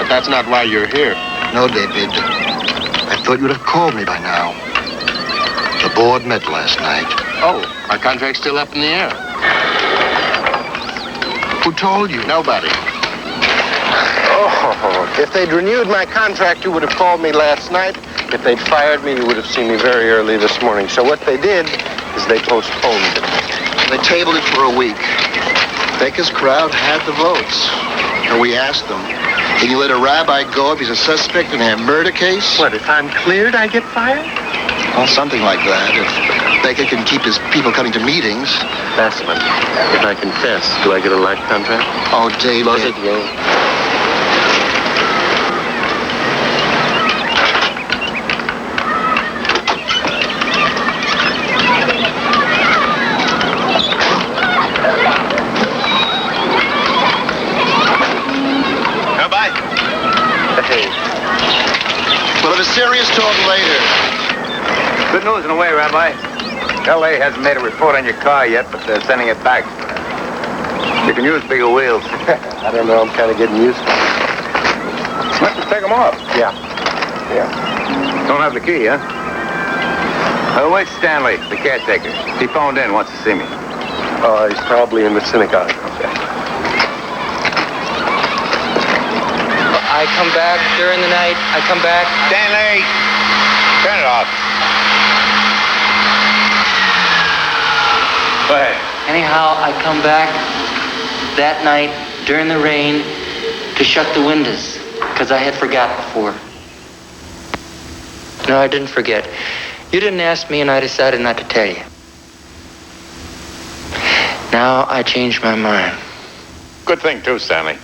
But that's not why you're here. No, David. I thought you'd have called me by now. The board met last night. Oh, our contract's still up in the air. Who told you? Nobody. Oh, if they'd renewed my contract, you would have called me last night. If they'd fired me, you would have seen me very early this morning. So what they did is they postponed it. They tabled it for a week. Baker's crowd had the votes. And we asked them, can you let a rabbi go if he's a suspect in a murder case? What, if I'm cleared, I get fired? Well, something like that. If Baker can keep his people coming to meetings. Bassman, if I confess, do I get a life contract? Oh, David. Close it, yeah. We'll have a serious talk later. Good news in a way, Rabbi. L.A. hasn't made a report on your car yet, but they're sending it back. You can use bigger wheels. I don't know, I'm kind of getting used to it. Let's take them off. Yeah. Don't have the key, huh? Where's Stanley, the caretaker? He phoned in, wants to see me. Oh, he's probably in the synagogue. Okay. I come back during the night. I come back. Stanley! Turn it off. Go ahead. Anyhow, I come back that night during the rain to shut the windows because I had forgot before. No, I didn't forget. You didn't ask me and I decided not to tell you. Now I changed my mind. Good thing, too, Stanley.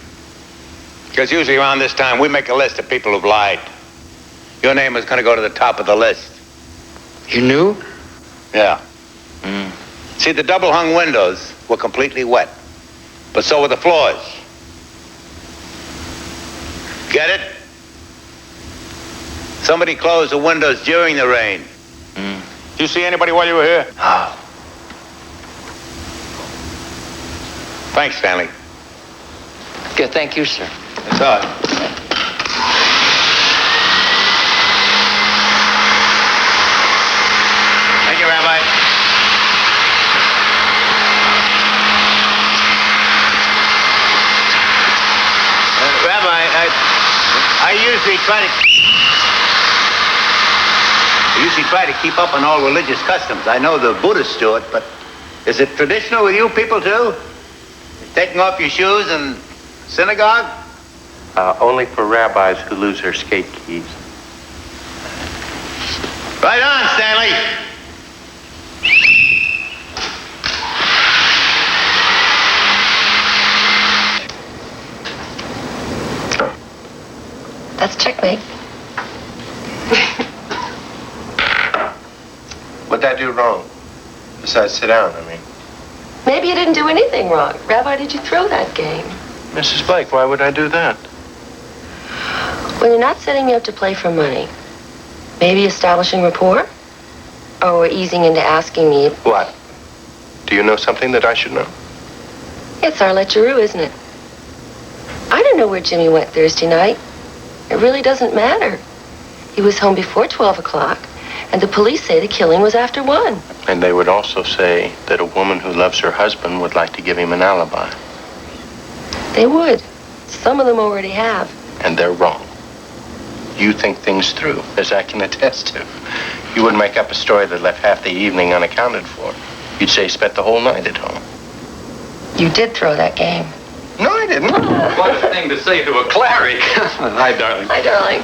Because usually around this time, we make a list of people who've lied. Your name is going to go to the top of the list. You knew? Yeah. See, the double-hung windows were completely wet. But so were the floors. Get it? Somebody closed the windows during the rain. Did you see anybody while you were here? Oh. Thanks, Stanley. Okay, thank you, sir. That's all right. Thank you, Rabbi. Rabbi, I usually try to keep up on all religious customs. I know the Buddhists do it, but is it traditional with you people too? Taking off your shoes in synagogue? Only for rabbis who lose their skate keys. Right on, Stanley. That's checkmate. What'd I do wrong? Besides sit down, I mean. Maybe you didn't do anything wrong. Rabbi, did you throw that game? Mrs. Blake, why would I do that? When you're not setting me up to play for money, maybe establishing rapport? Or easing into asking me... What? Do you know something that I should know? It's Arlette Giroux, isn't it? I don't know where Jimmy went Thursday night. It really doesn't matter. He was home before 12 o'clock, and the police say the killing was after 1. And they would also say that a woman who loves her husband would like to give him an alibi. They would. Some of them already have. And they're wrong. You think things through, as I can attest to. You wouldn't make up a story that left half the evening unaccounted for. You'd say he spent the whole night at home. You did throw that game. No, I didn't. What a thing to say to a cleric. Hi, darling. Hi, darling.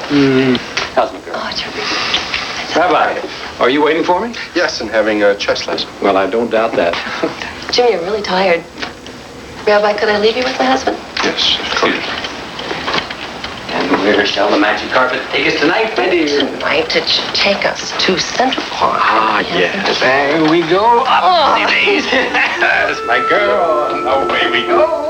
How's my girl? Oh, terrific. Rabbi, are you waiting for me? Yes, and having a chess lesson. Well, I don't doubt that. Jimmy, you're really tired. Rabbi, could I leave you with my husband? Yes, of course. And where shall the magic carpet take us tonight, my dear? Tonight, it should take us to Central Park. Ah, yes. There we go. Up the days. That's my girl. And away we go.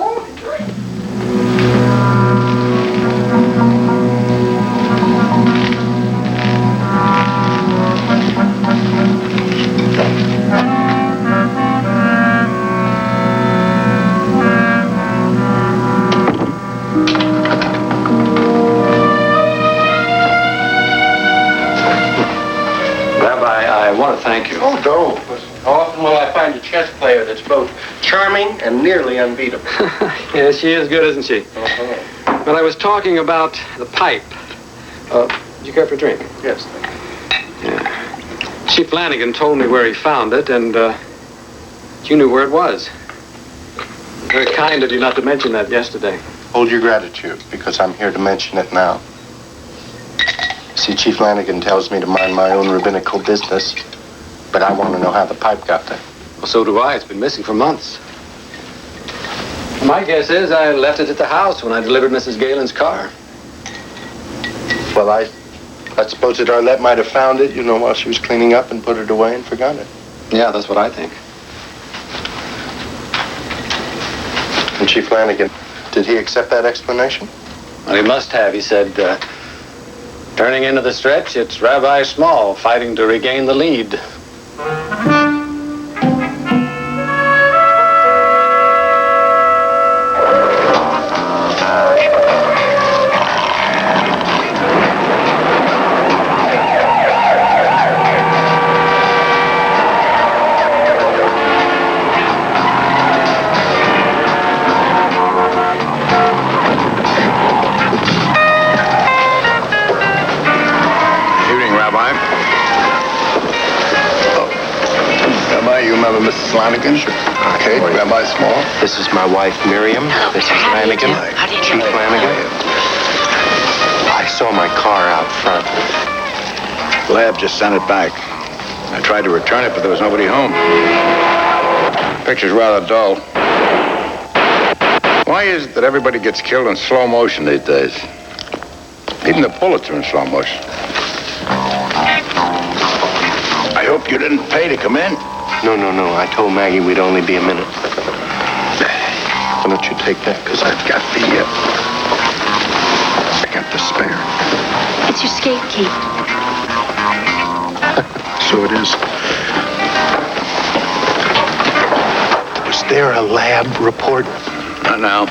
I want to thank you. Oh, don't. How often will I find a chess player that's both charming and nearly unbeatable? Yes, she is good, isn't she? Uh-huh. But I was talking about the pipe. Did you care for a drink? Yes, thank you. Yeah. Chief Lanigan told me where he found it, and you knew where it was. Very kind of you not to mention that yesterday. Hold your gratitude, because I'm here to mention it now. See, Chief Lanigan tells me to mind my own rabbinical business, but I want to know how the pipe got there. Well, so do I. It's been missing for months. My guess is I left it at the house when I delivered Mrs. Galen's car. Well, I suppose that Arlette might have found it, while she was cleaning up and put it away and forgot it. Yeah, that's what I think. And Chief Lanigan, did he accept that explanation? Well, he must have. He said, turning into the stretch, it's Rabbi Small fighting to regain the lead. Mrs. Lanigan? Sure. Okay, Rabbi Small. This is my wife, Miriam. This is Lanigan. Chief Lanigan. I saw my car out front. Lab just sent it back. I tried to return it, but there was nobody home. Picture's rather dull. Why is it that everybody gets killed in slow motion these days? Even the bullets are in slow motion. I hope you didn't pay to come in. No. I told Maggie we'd only be a minute. Why don't you take that? Because I've got the spare. It's your skate key. So it is. Was there a lab report? Not now.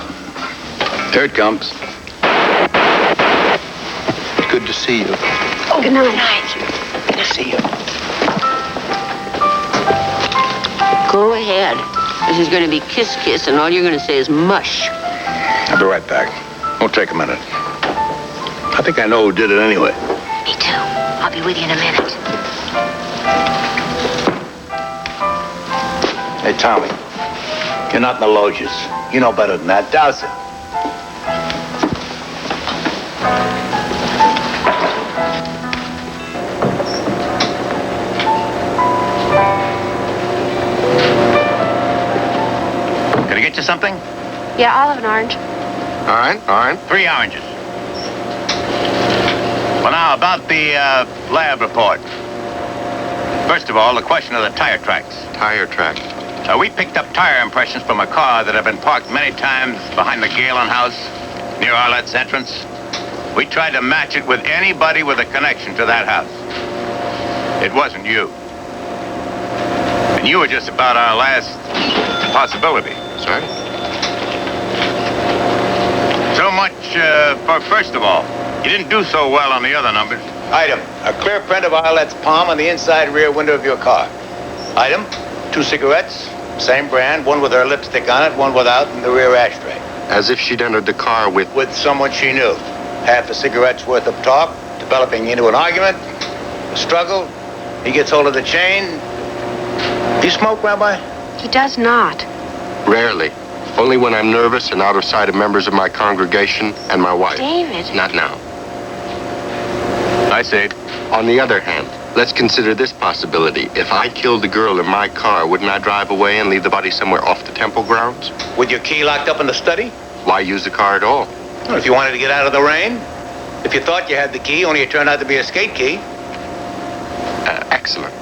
Here it comes. Good to see you. Oh, good night. Good to see you. Go ahead. This is going to be kiss, and all you're going to say is mush. I'll be right back. Won't take a minute. I think I know who did it anyway. Me too. I'll be with you in a minute. Hey, Tommy. You're not in the loges. You know better than that, douse it. Can I get you something? Yeah, I'll have an orange. All right. 3 oranges. Well, now, about the lab report. First of all, the question of the tire tracks. Tire track. We picked up tire impressions from a car that had been parked many times behind the Galen house, near Arlette's entrance. We tried to match it with anybody with a connection to that house. It wasn't you. And you were just about our last possibility. Sorry? So much for first of all. You didn't do so well on the other numbers. Item, a clear print of Arlette's palm on the inside rear window of your car. Item, 2 cigarettes, same brand, one with her lipstick on it, one without, in the rear ashtray. As if she'd entered the car with... With someone she knew. Half a cigarette's worth of talk, developing into an argument, a struggle. He gets hold of the chain. Do you smoke, Rabbi? He does not. Rarely. Only when I'm nervous and out of sight of members of my congregation and my wife. David. Not now. I say, on the other hand, let's consider this possibility. If I killed the girl in my car, wouldn't I drive away and leave the body somewhere off the temple grounds? With your key locked up in the study? Why use the car at all? Well, if you wanted to get out of the rain. If you thought you had the key, only it turned out to be a skate key. Excellent.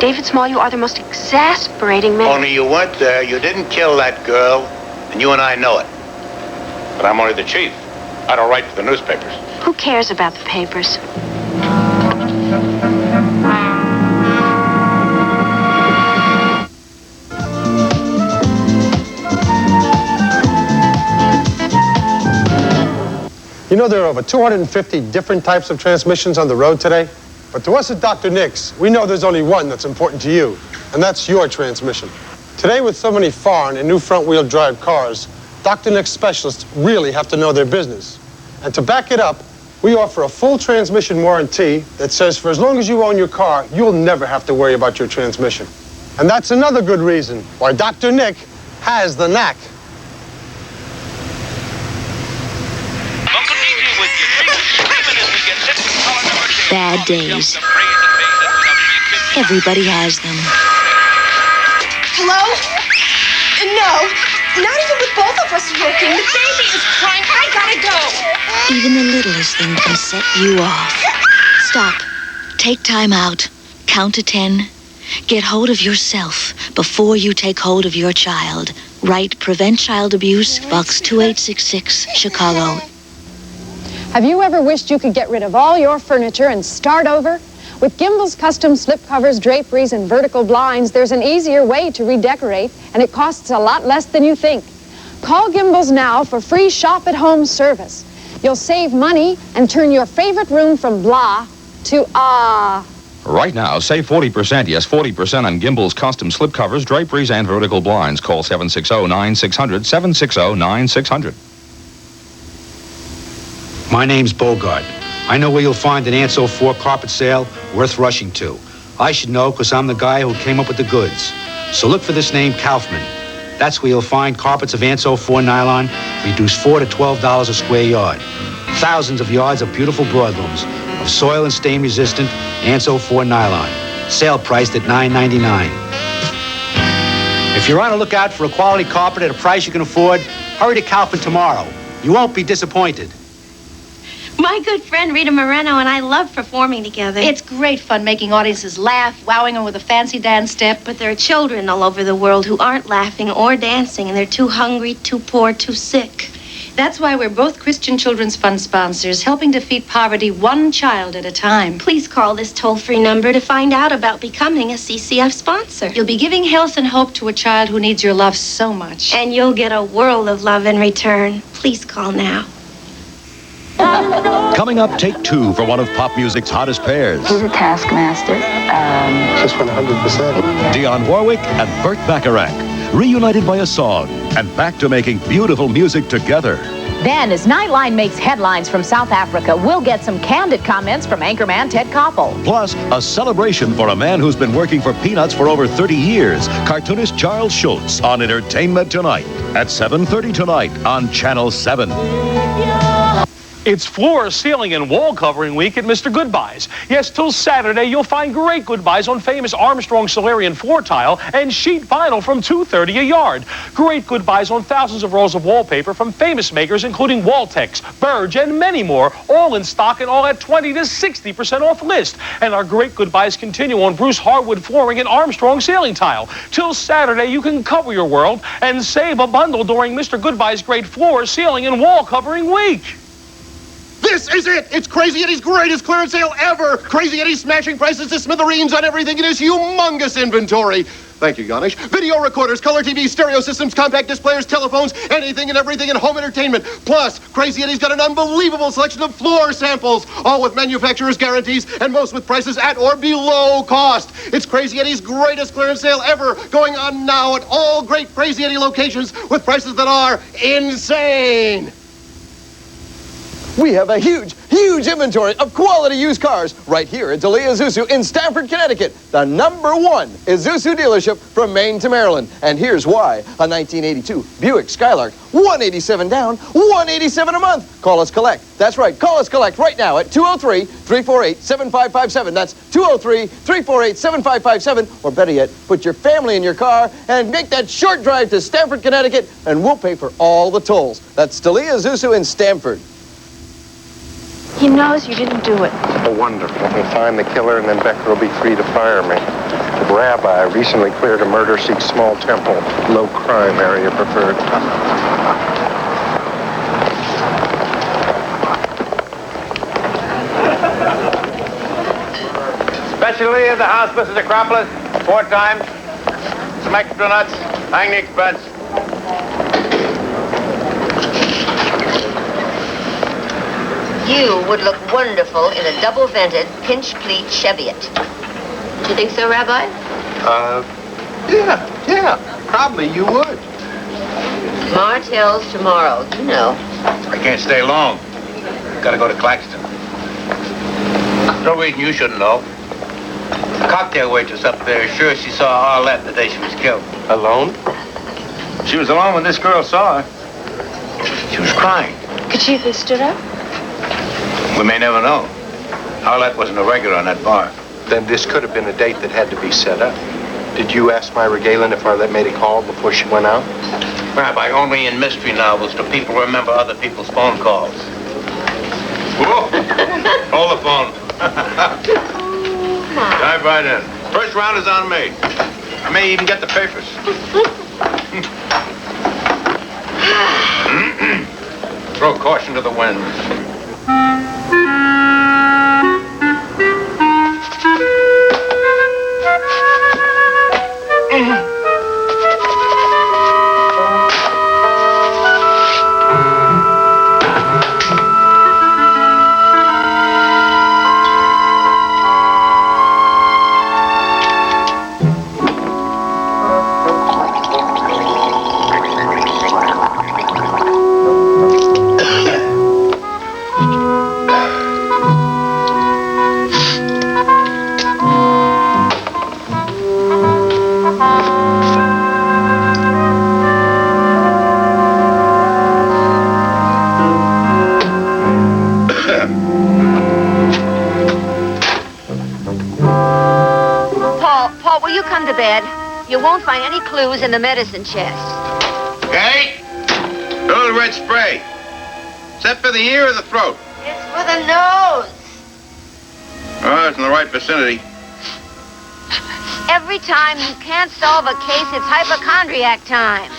David Small, you are the most exasperating man. Only you weren't there. You didn't kill that girl, and you and I know it. But I'm only the chief. I don't write for the newspapers. Who cares about the papers? You know there are over 250 different types of transmissions on the road today? But to us at Dr. Nick's, we know there's only one that's important to you, and that's your transmission. Today, with so many foreign and new front-wheel drive cars, Dr. Nick's specialists really have to know their business. And to back it up, we offer a full transmission warranty that says for as long as you own your car, you'll never have to worry about your transmission. And that's another good reason why Dr. Nick has the knack. Bad days. Everybody has them. Hello? No, not even with both of us working. The baby is crying. I gotta go. Even the littlest thing can set you off. Stop. Take time out. Count to 10. Get hold of yourself before you take hold of your child. Write Prevent Child Abuse, Box 2866, Chicago. Have you ever wished you could get rid of all your furniture and start over? With Gimbel's custom slipcovers, draperies, and vertical blinds, there's an easier way to redecorate, and it costs a lot less than you think. Call Gimbel's now for free shop-at-home service. You'll save money and turn your favorite room from blah to ah. Right now, save 40%, yes, 40% on Gimbel's custom slipcovers, draperies, and vertical blinds. Call 760-9600, 760-9600. My name's Bogart. I know where you'll find an Anso 4 carpet sale worth rushing to. I should know because I'm the guy who came up with the goods. So look for this name, Kaufman. That's where you'll find carpets of Anso 4 nylon, reduced $4 to $12 a square yard. Thousands of yards of beautiful broadlooms of soil and stain resistant Anso 4 nylon. Sale priced at $9.99. If you're on the lookout for a quality carpet at a price you can afford, hurry to Kaufman tomorrow. You won't be disappointed. My good friend Rita Moreno and I love performing together. It's great fun making audiences laugh, wowing them with a fancy dance step. But there are children all over the world who aren't laughing or dancing, and they're too hungry, too poor, too sick. That's why we're both Christian Children's Fund sponsors, helping defeat poverty one child at a time. Please call this toll-free number to find out about becoming a CCF sponsor. You'll be giving health and hope to a child who needs your love so much. And you'll get a world of love in return. Please call now. Coming up, take 2 for one of pop music's hottest pairs. He's a taskmaster. Just 100%. Dionne Warwick and Burt Bacharach, reunited by a song and back to making beautiful music together. Then, as Nightline makes headlines from South Africa, we'll get some candid comments from anchorman Ted Koppel. Plus, a celebration for a man who's been working for Peanuts for over 30 years, cartoonist Charles Schultz, on Entertainment Tonight at 7:30 tonight on Channel 7. It's floor, ceiling, and wall covering week at Mr. Goodbuys. Yes, till Saturday, you'll find great goodbuys on famous Armstrong Solarian floor tile and sheet vinyl from $2.30 a yard. Great goodbuys on thousands of rolls of wallpaper from famous makers including Waltex, Burge, and many more, all in stock and all at 20 to 60% off list. And our great goodbuys continue on Bruce hardwood flooring and Armstrong ceiling tile. Till Saturday, you can cover your world and save a bundle during Mr. Goodbuys' great floor, ceiling, and wall covering week. This is it! It's Crazy Eddie's greatest clearance sale ever! Crazy Eddie's smashing prices to smithereens on everything in his humongous inventory. Thank you, Ganesh. Video recorders, color TVs, stereo systems, compact disc players, telephones, anything and everything in home entertainment. Plus, Crazy Eddie's got an unbelievable selection of floor samples, all with manufacturer's guarantees and most with prices at or below cost. It's Crazy Eddie's greatest clearance sale ever, going on now at all great Crazy Eddie locations with prices that are insane. We have a huge inventory of quality used cars right here at Delia Isuzu in Stamford, Connecticut, the #1 Isuzu dealership from Maine to Maryland. And here's why. A 1982 Buick Skylark, $187 down, $187 a month. Call us collect. That's right, call us collect right now at 203-348-7557. That's 203-348-7557. Or better yet, put your family in your car and make that short drive to Stamford, Connecticut, and we'll pay for all the tolls. That's Delia Isuzu in Stamford. He knows you didn't do it. Oh, wonderful. We'll find the killer, and then Becker will be free to fire me. The rabbi recently cleared a murder-seek small temple, low crime area preferred. Specialty of the house, Mrs. Acropolis. 4 times. Some extra nuts. Hang the expense. You would look wonderful in a double-vented, pinch-pleat Cheviot. Do you think so, Rabbi? Yeah, probably you would. Martell's tomorrow, you know. I can't stay long. Gotta go to Claxton. No reason you shouldn't know. The cocktail waitress up there is sure she saw Arlette the day she was killed. Alone? She was alone when this girl saw her. She was crying. Could she have been stood up? We may never know. Arlette wasn't a regular on that bar. Then this could have been a date that had to be set up. Did you ask Myra Galen if Arlette made a call before she went out? Rabbi, only in mystery novels do people remember other people's phone calls. Whoa! Hold the phone. Dive right in. First round is on me. I may even get the papers. Throw caution to the wind. You won't find any clues in the medicine chest. Hey! A little red spray. Is that for the ear or the throat? It's for the nose. Oh, it's in the right vicinity. Every time you can't solve a case, it's hypochondriac time.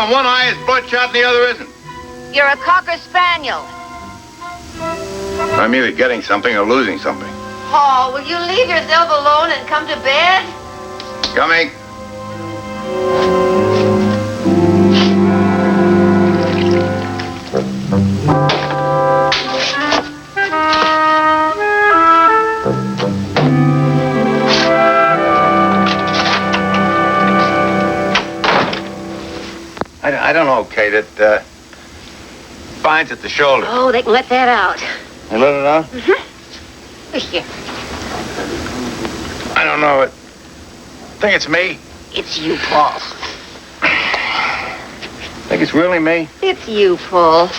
One eye is bloodshot and the other isn't. You're a Cocker Spaniel. I'm either getting something or losing something. Paul, will you leave yourself alone and come to bed? Coming. I don't know, Kate. It binds at the shoulder. Oh, they can let that out. You let it out? Mm-hmm. Here. I don't know. I think it's me. It's you, Paul. Think it's really me? It's you, Paul.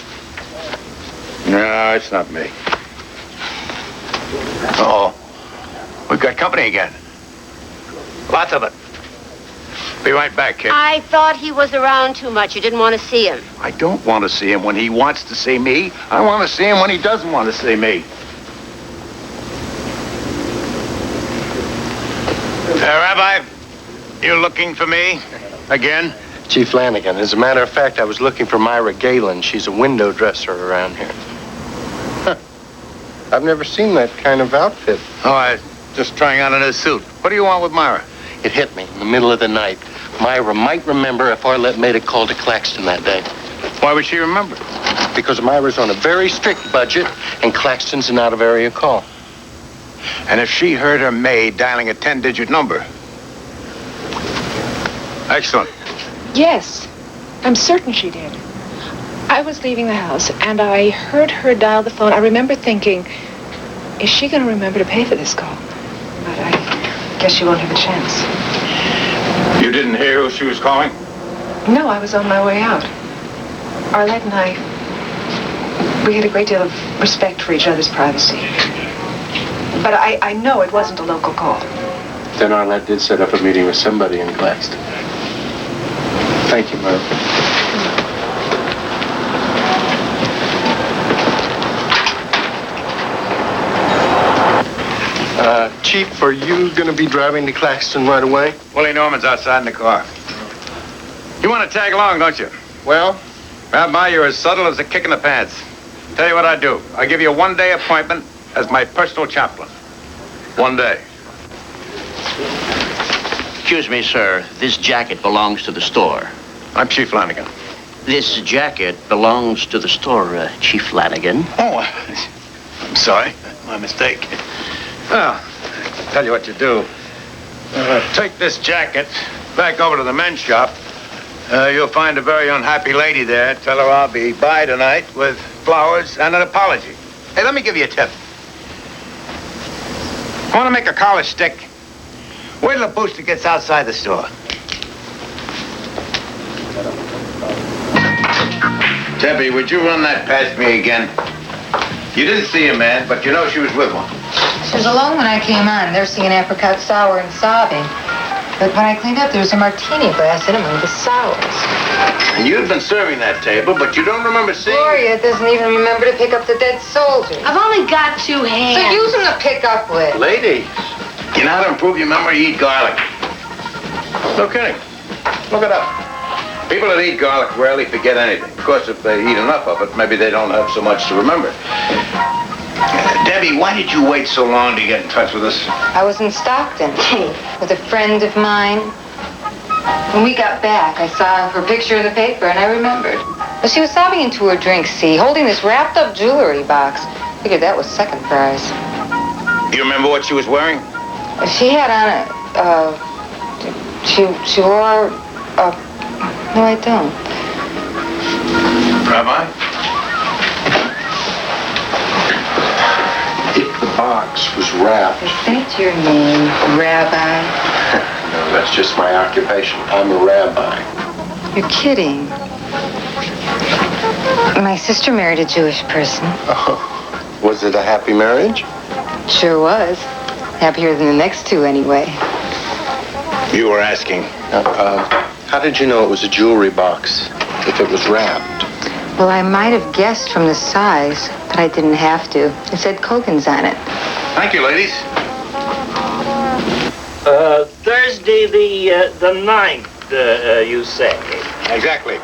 No, it's not me. Uh-oh. We've got company again. Lots of it. Be right back, kid. I thought he was around too much. You didn't want to see him. I don't want to see him when he wants to see me. I want to see him when he doesn't want to see me. Rabbi, you looking for me again? Chief Lanigan, as a matter of fact, I was looking for Myra Galen. She's a window dresser around here. Huh. I've never seen that kind of outfit. Oh, I just trying on a new suit. What do you want with Myra? It hit me in the middle of the night. Myra might remember if Arlette made a call to Claxton that day. Why would she remember? Because Myra's on a very strict budget, and Claxton's an out-of-area call. And if she heard her maid dialing a 10-digit number? Excellent. Yes, I'm certain she did. I was leaving the house, and I heard her dial the phone. I remember thinking, is she going to remember to pay for this call? But I guess she won't have a chance. You didn't hear who she was calling? No, I was on my way out. Arlette and I, we had a great deal of respect for each other's privacy. But I know it wasn't a local call. Then Arlette did set up a meeting with somebody in Claxton. Thank you, Myra. Chief, are you going to be driving to Claxton right away? Willie Norman's outside in the car. You want to tag along, don't you? Well? Rabbi, you're as subtle as a kick in the pants. Tell you what I do. I give you a one-day appointment as my personal chaplain. 1 day. Excuse me, sir. This jacket belongs to the store. I'm Chief Lanigan. This jacket belongs to the store, Chief Lanigan. Oh, I'm sorry. My mistake. Well, I'll tell you what you do. Take this jacket back over to the men's shop. You'll find a very unhappy lady there. Tell her I'll be by tonight with flowers and an apology. Hey, let me give you a tip. Want to make a collar stick? Wait till the booster gets outside the store. Debbie, would you run that past me again? You didn't see a man, but you know she was with one. She was alone when I came on, nursing an apricot sour and sobbing. But when I cleaned up, there was a martini glass in among the sours. And you'd been serving that table, but you don't remember seeing... Gloria doesn't even remember to pick up the dead soldier. I've only got 2 hands. So use them to pick up with. Lady, you know how to improve your memory? Eat garlic. No kidding. Look it up. People that eat garlic rarely forget anything. Of course, if they eat enough of it, maybe they don't have so much to remember. Debbie, why did you wait so long to get in touch with us? I was in Stockton with a friend of mine. When we got back, I saw her picture in the paper, and I remembered. Well, she was sobbing into her drink, see, holding this wrapped-up jewelry box. Figured that was second prize. You remember what she was wearing? She had on a, she wore a, no, I don't. Rabbi? If the box was wrapped... Is that your name, Rabbi? No, that's just my occupation. I'm a rabbi. You're kidding. My sister married a Jewish person. Oh, was it a happy marriage? Sure was. Happier than the next 2, anyway. You were asking. How did you know it was a jewelry box if it was wrapped? Well, I might have guessed from the size, but I didn't have to. It said Kogan's on it. Thank you, ladies. Thursday the 9th, you say? Exactly.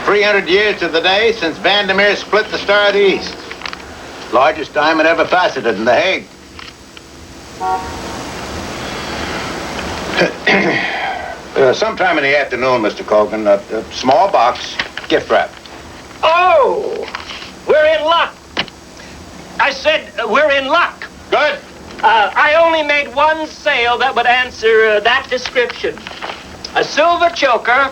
300 years to the day since Vandermeer split the Star of the East. Largest diamond ever faceted in The Hague. Sometime in the afternoon, Mr. Colgan, a small box, gift wrap. Oh, we're in luck. I said we're in luck. Good. I only made one sale that would answer that description. A silver choker.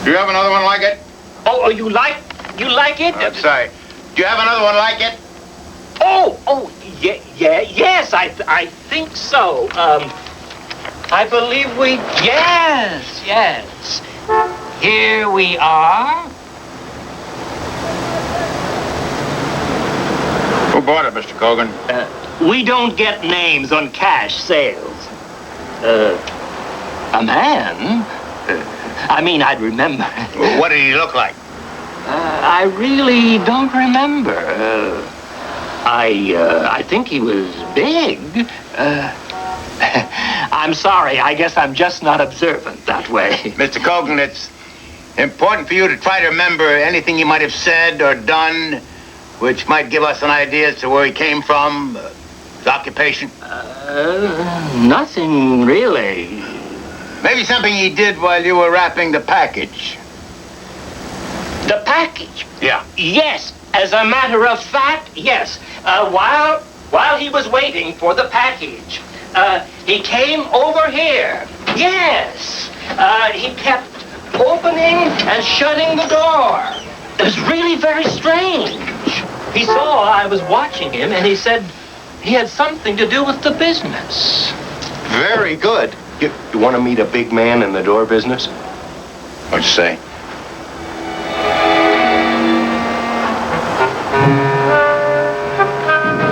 Do you have another one like it? Oh, you like it? I'm sorry. Do you have another one like it? Yes, I think so. I believe yes. Here we are. Who bought it, Mr. Colgan? We don't get names on cash sales. A man? I mean, I'd remember. What did he look like? I really don't remember. I think he was big. I'm sorry. I guess I'm just not observant that way. Mr. Cogan, it's important for you to try to remember anything he might have said or done which might give us an idea as to where he came from, his occupation. Nothing really. Maybe something he did while you were wrapping the package. The package? Yeah. Yes. As a matter of fact, yes. While he was waiting for the package, he came over here. Yes. He kept opening and shutting the door. It was really very strange. He saw I was watching him, and he said he had something to do with the business. Very good. You want to meet a big man in the door business? What'd you say?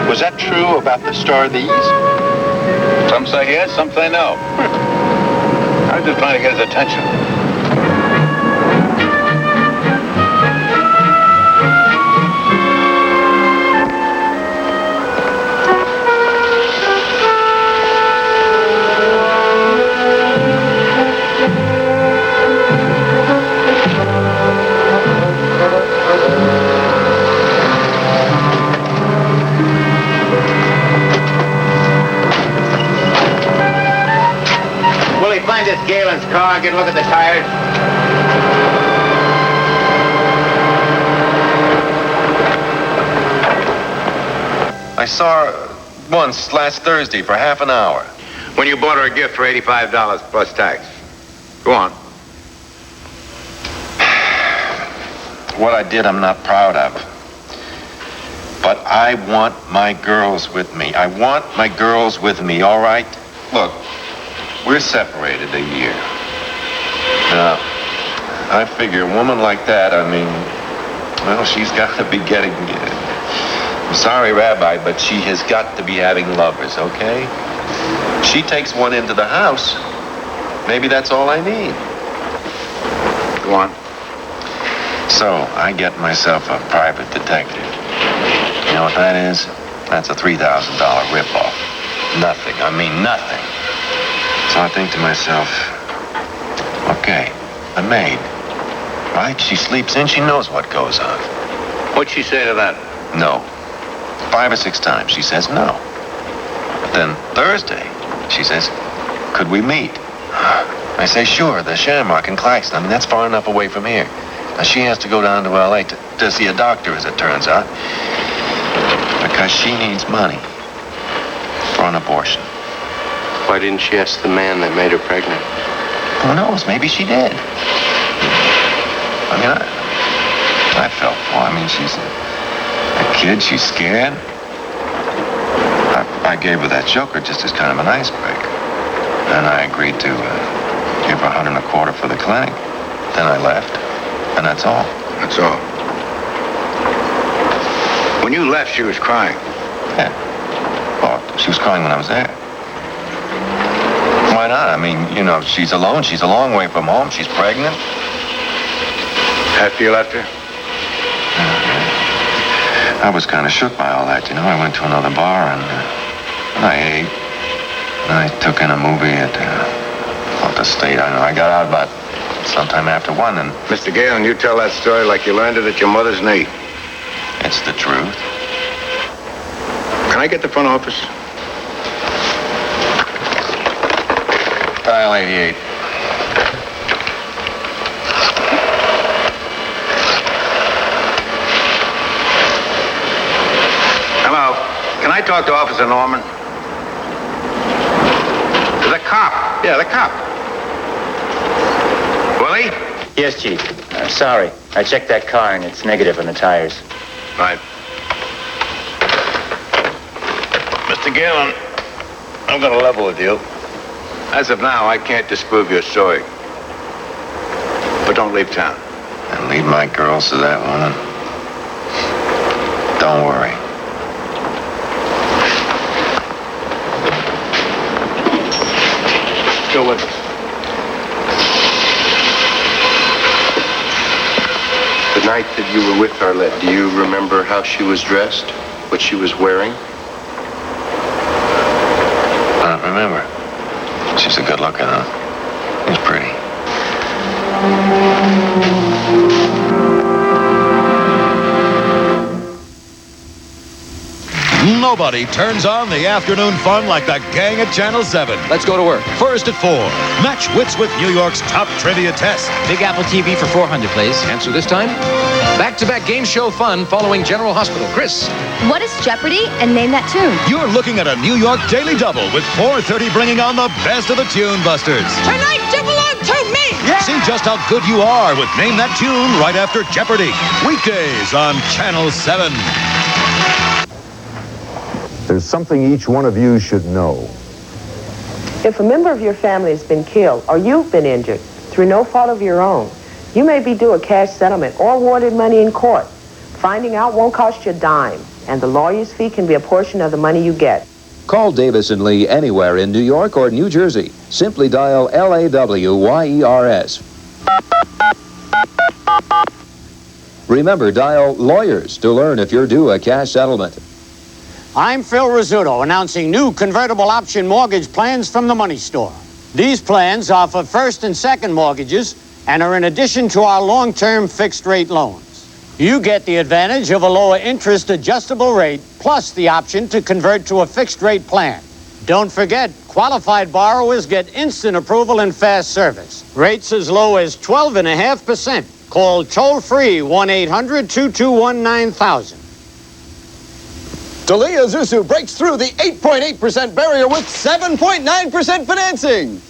Was that true about the Star of the East? Some say yes, some say no. I was just trying to get his attention. Find this Galen's car and get a look at the tires. I saw her once last Thursday for half an hour. When you bought her a gift for $85 plus tax. Go on. What I did, I'm not proud of. But I want my girls with me. I want my girls with me, all right? Look, we're separated a year. Now, I figure a woman like that, I mean, well, she's got to be getting... I'm sorry, Rabbi, but she has got to be having lovers, okay? She takes one into the house. Maybe that's all I need. Go on. So, I get myself a private detective. You know what that is? That's a $3,000 ripoff. Nothing. I mean nothing. So I think to myself, okay, a maid, right? She sleeps in, she knows what goes on. What'd she say to that? No. 5 or 6 times she says no. But then Thursday, she says, could we meet? I say, sure, the Shamrock in Claxton. I mean, that's far enough away from here. Now, she has to go down to L.A. to see a doctor, as it turns out, because she needs money for an abortion. Why didn't she ask the man that made her pregnant? Who knows? Maybe she did. I mean, I felt for her. I mean, she's a kid. She's scared. I gave her that joker just as kind of an icebreaker. And I agreed to give her $125 for the clinic. Then I left. And that's all. That's all. When you left, she was crying. Yeah. Oh, she was crying when I was there. Why not? I mean, you know, she's alone. She's a long way from home. She's pregnant. After you left her? I was kind of shook by all that, you know. I went to another bar and I ate. And I took in a movie at the State. I got out about sometime after 1 and... Mr. Galen, you tell that story like you learned it at your mother's knee. It's the truth. Can I get the front office? Dial 88. Hello. Can I talk to Officer Norman? The cop. Yeah, the cop. Willie? Yes, Chief. Sorry. I checked that car and it's negative on the tires. Right. Mr. Galen, I'm going to level with you. As of now, I can't disprove your story. But don't leave town. And lead my girls to that woman. Don't worry. still with us. The night that you were with Arlette, do you remember how she was dressed? What she was wearing? I don't remember. She's a good looking, huh? She's pretty. Nobody turns on the afternoon fun like the gang at Channel 7. Let's go to work. First at 4, match wits with New York's top trivia test. Big Apple TV for 400, please. Answer this time. Back-to-back game show fun following General Hospital. Chris. What is Jeopardy? And name that tune. You're looking at a New York Daily Double with 4:30 bringing on the best of the Tune Busters. Tonight you belong to me! Yeah. See just how good you are with Name That Tune right after Jeopardy. Weekdays on Channel 7. There's something each one of you should know. If a member of your family has been killed or you've been injured through no fault of your own, you may be due a cash settlement or awarded money in court. Finding out won't cost you a dime, and the lawyer's fee can be a portion of the money you get. Call Davis & Lee anywhere in New York or New Jersey. Simply dial LAWYERS. Remember, dial lawyers to learn if you're due a cash settlement. I'm Phil Rizzuto, announcing new convertible option mortgage plans from the Money Store. These plans offer first and second mortgages and are in addition to our long-term fixed-rate loans. You get the advantage of a lower interest adjustable rate plus the option to convert to a fixed-rate plan. Don't forget, qualified borrowers get instant approval and fast service. Rates as low as 12.5%. Call toll-free 1-800-221-9000. Delia Zuzu breaks through the 8.8% barrier with 7.9% financing.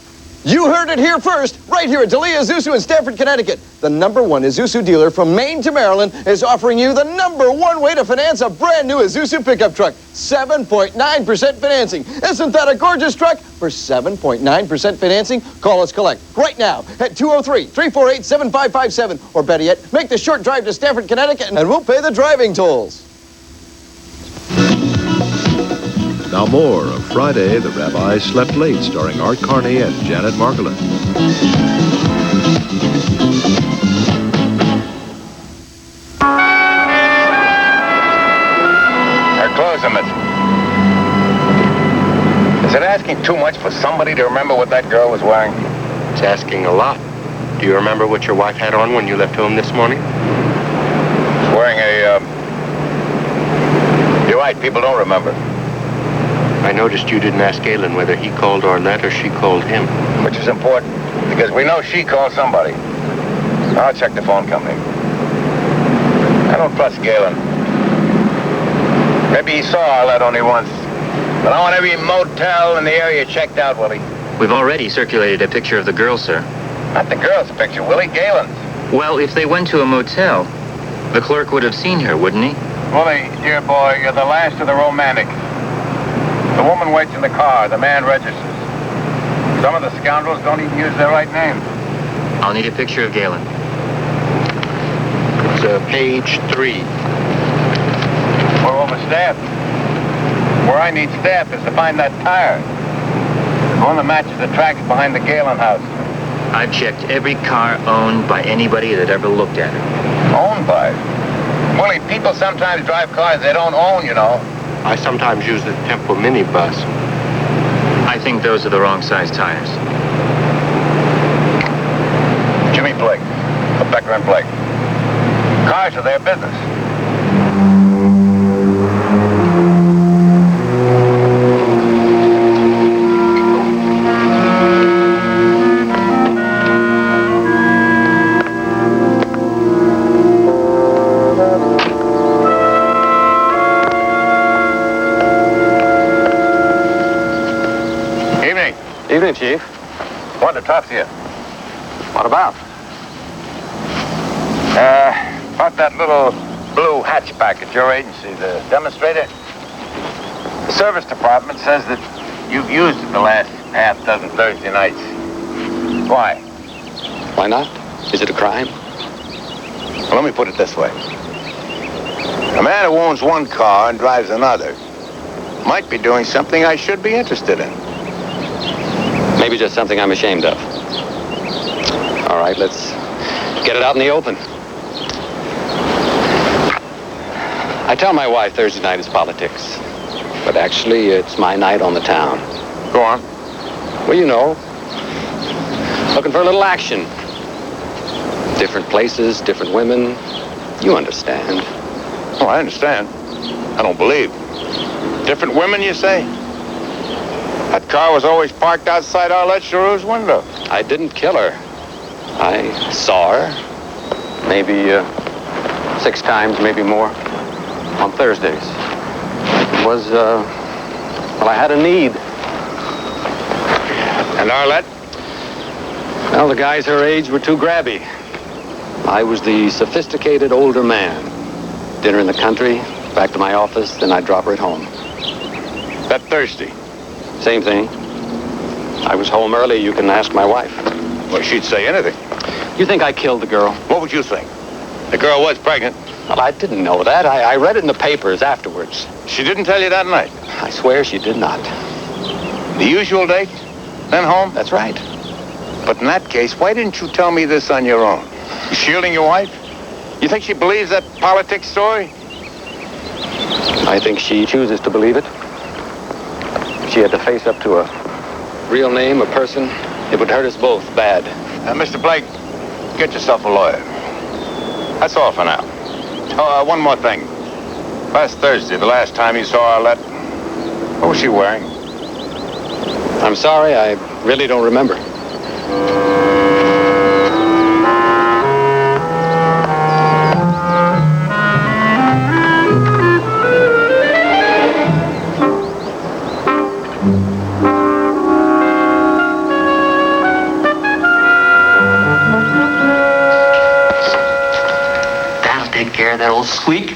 You heard it here first, right here at Delia Zuzu in Stamford, Connecticut. The #1 Isuzu dealer from Maine to Maryland is offering you the #1 way to finance a brand new Isuzu pickup truck. 7.9% financing. Isn't that a gorgeous truck? For 7.9% financing, call us collect right now at 203-348-7557. Or better yet, make the short drive to Stamford, Connecticut, and we'll pay the driving tolls. Now more of Friday, the Rabbi Slept Late, starring Art Carney and Janet Margolin. They're closing it. Is it asking too much for somebody to remember what that girl was wearing? It's asking a lot. Do you remember what your wife had on when you left home this morning? She's wearing a, You're right, people don't remember. I noticed you didn't ask Galen whether he called Arlette or she called him. Which is important, because we know she called somebody. I'll check the phone company. I don't trust Galen. Maybe he saw Arlette only once. But I want every motel in the area checked out, Willie. We've already circulated a picture of the girl, sir. Not the girl's picture, Willie. Galen's. Well, if they went to a motel, the clerk would have seen her, wouldn't he? Willie, dear boy, you're the last of the romantics. The woman waits in the car. The man registers. Some of the scoundrels don't even use their right name. I'll need a picture of Galen. It's page 3. We're overstaffed. Where I need staff is to find that tire. The one that matches the tracks behind the Galen house. I've checked every car owned by anybody that ever looked at it. Owned by? Willie, people sometimes drive cars they don't own, you know. I sometimes use the Temple minibus. I think those are the wrong size tires. Jimmy Blake. Becker and Blake. Cars are their business. Evening, Chief. Wanted to talk to you. What about? About that little blue hatchback at your agency, the demonstrator. The service department says that you've used it the last half dozen Thursday nights. Why? Why not? Is it a crime? Well, let me put it this way. A man who owns one car and drives another might be doing something I should be interested in. Maybe just something I'm ashamed of. All right, let's get it out in the open. I tell my wife Thursday night is politics. But actually, it's my night on the town. Go on. Well, you know, looking for a little action. Different places, different women. You understand. Oh, I understand. I don't believe. Different women, you say? That car was always parked outside Arlette Giroux's window. I didn't kill her. I saw her. Maybe 6 times, maybe more. On Thursdays. It was, well, I had a need. And Arlette? Well, the guys her age were too grabby. I was the sophisticated older man. Dinner in the country, back to my office, then I'd drop her at home. That Thursday? Same thing. I was home early. You can ask my wife. Well, she'd say anything. You think I killed the girl? What would you think? The girl was pregnant. Well, I didn't know that. I read it in the papers afterwards. She didn't tell you that night? I swear she did not. The usual date? Then home? That's right. But in that case, why didn't you tell me this on your own? You shielding your wife? You think she believes that politics story? I think she chooses to believe it. If she had to face up to a real name, a person, it would hurt us both bad. Mr. Blake, get yourself a lawyer. That's all for now. Oh, one more thing. Last Thursday, the last time you saw Arlette, what was she wearing? I'm sorry, I really don't remember. That old squeak.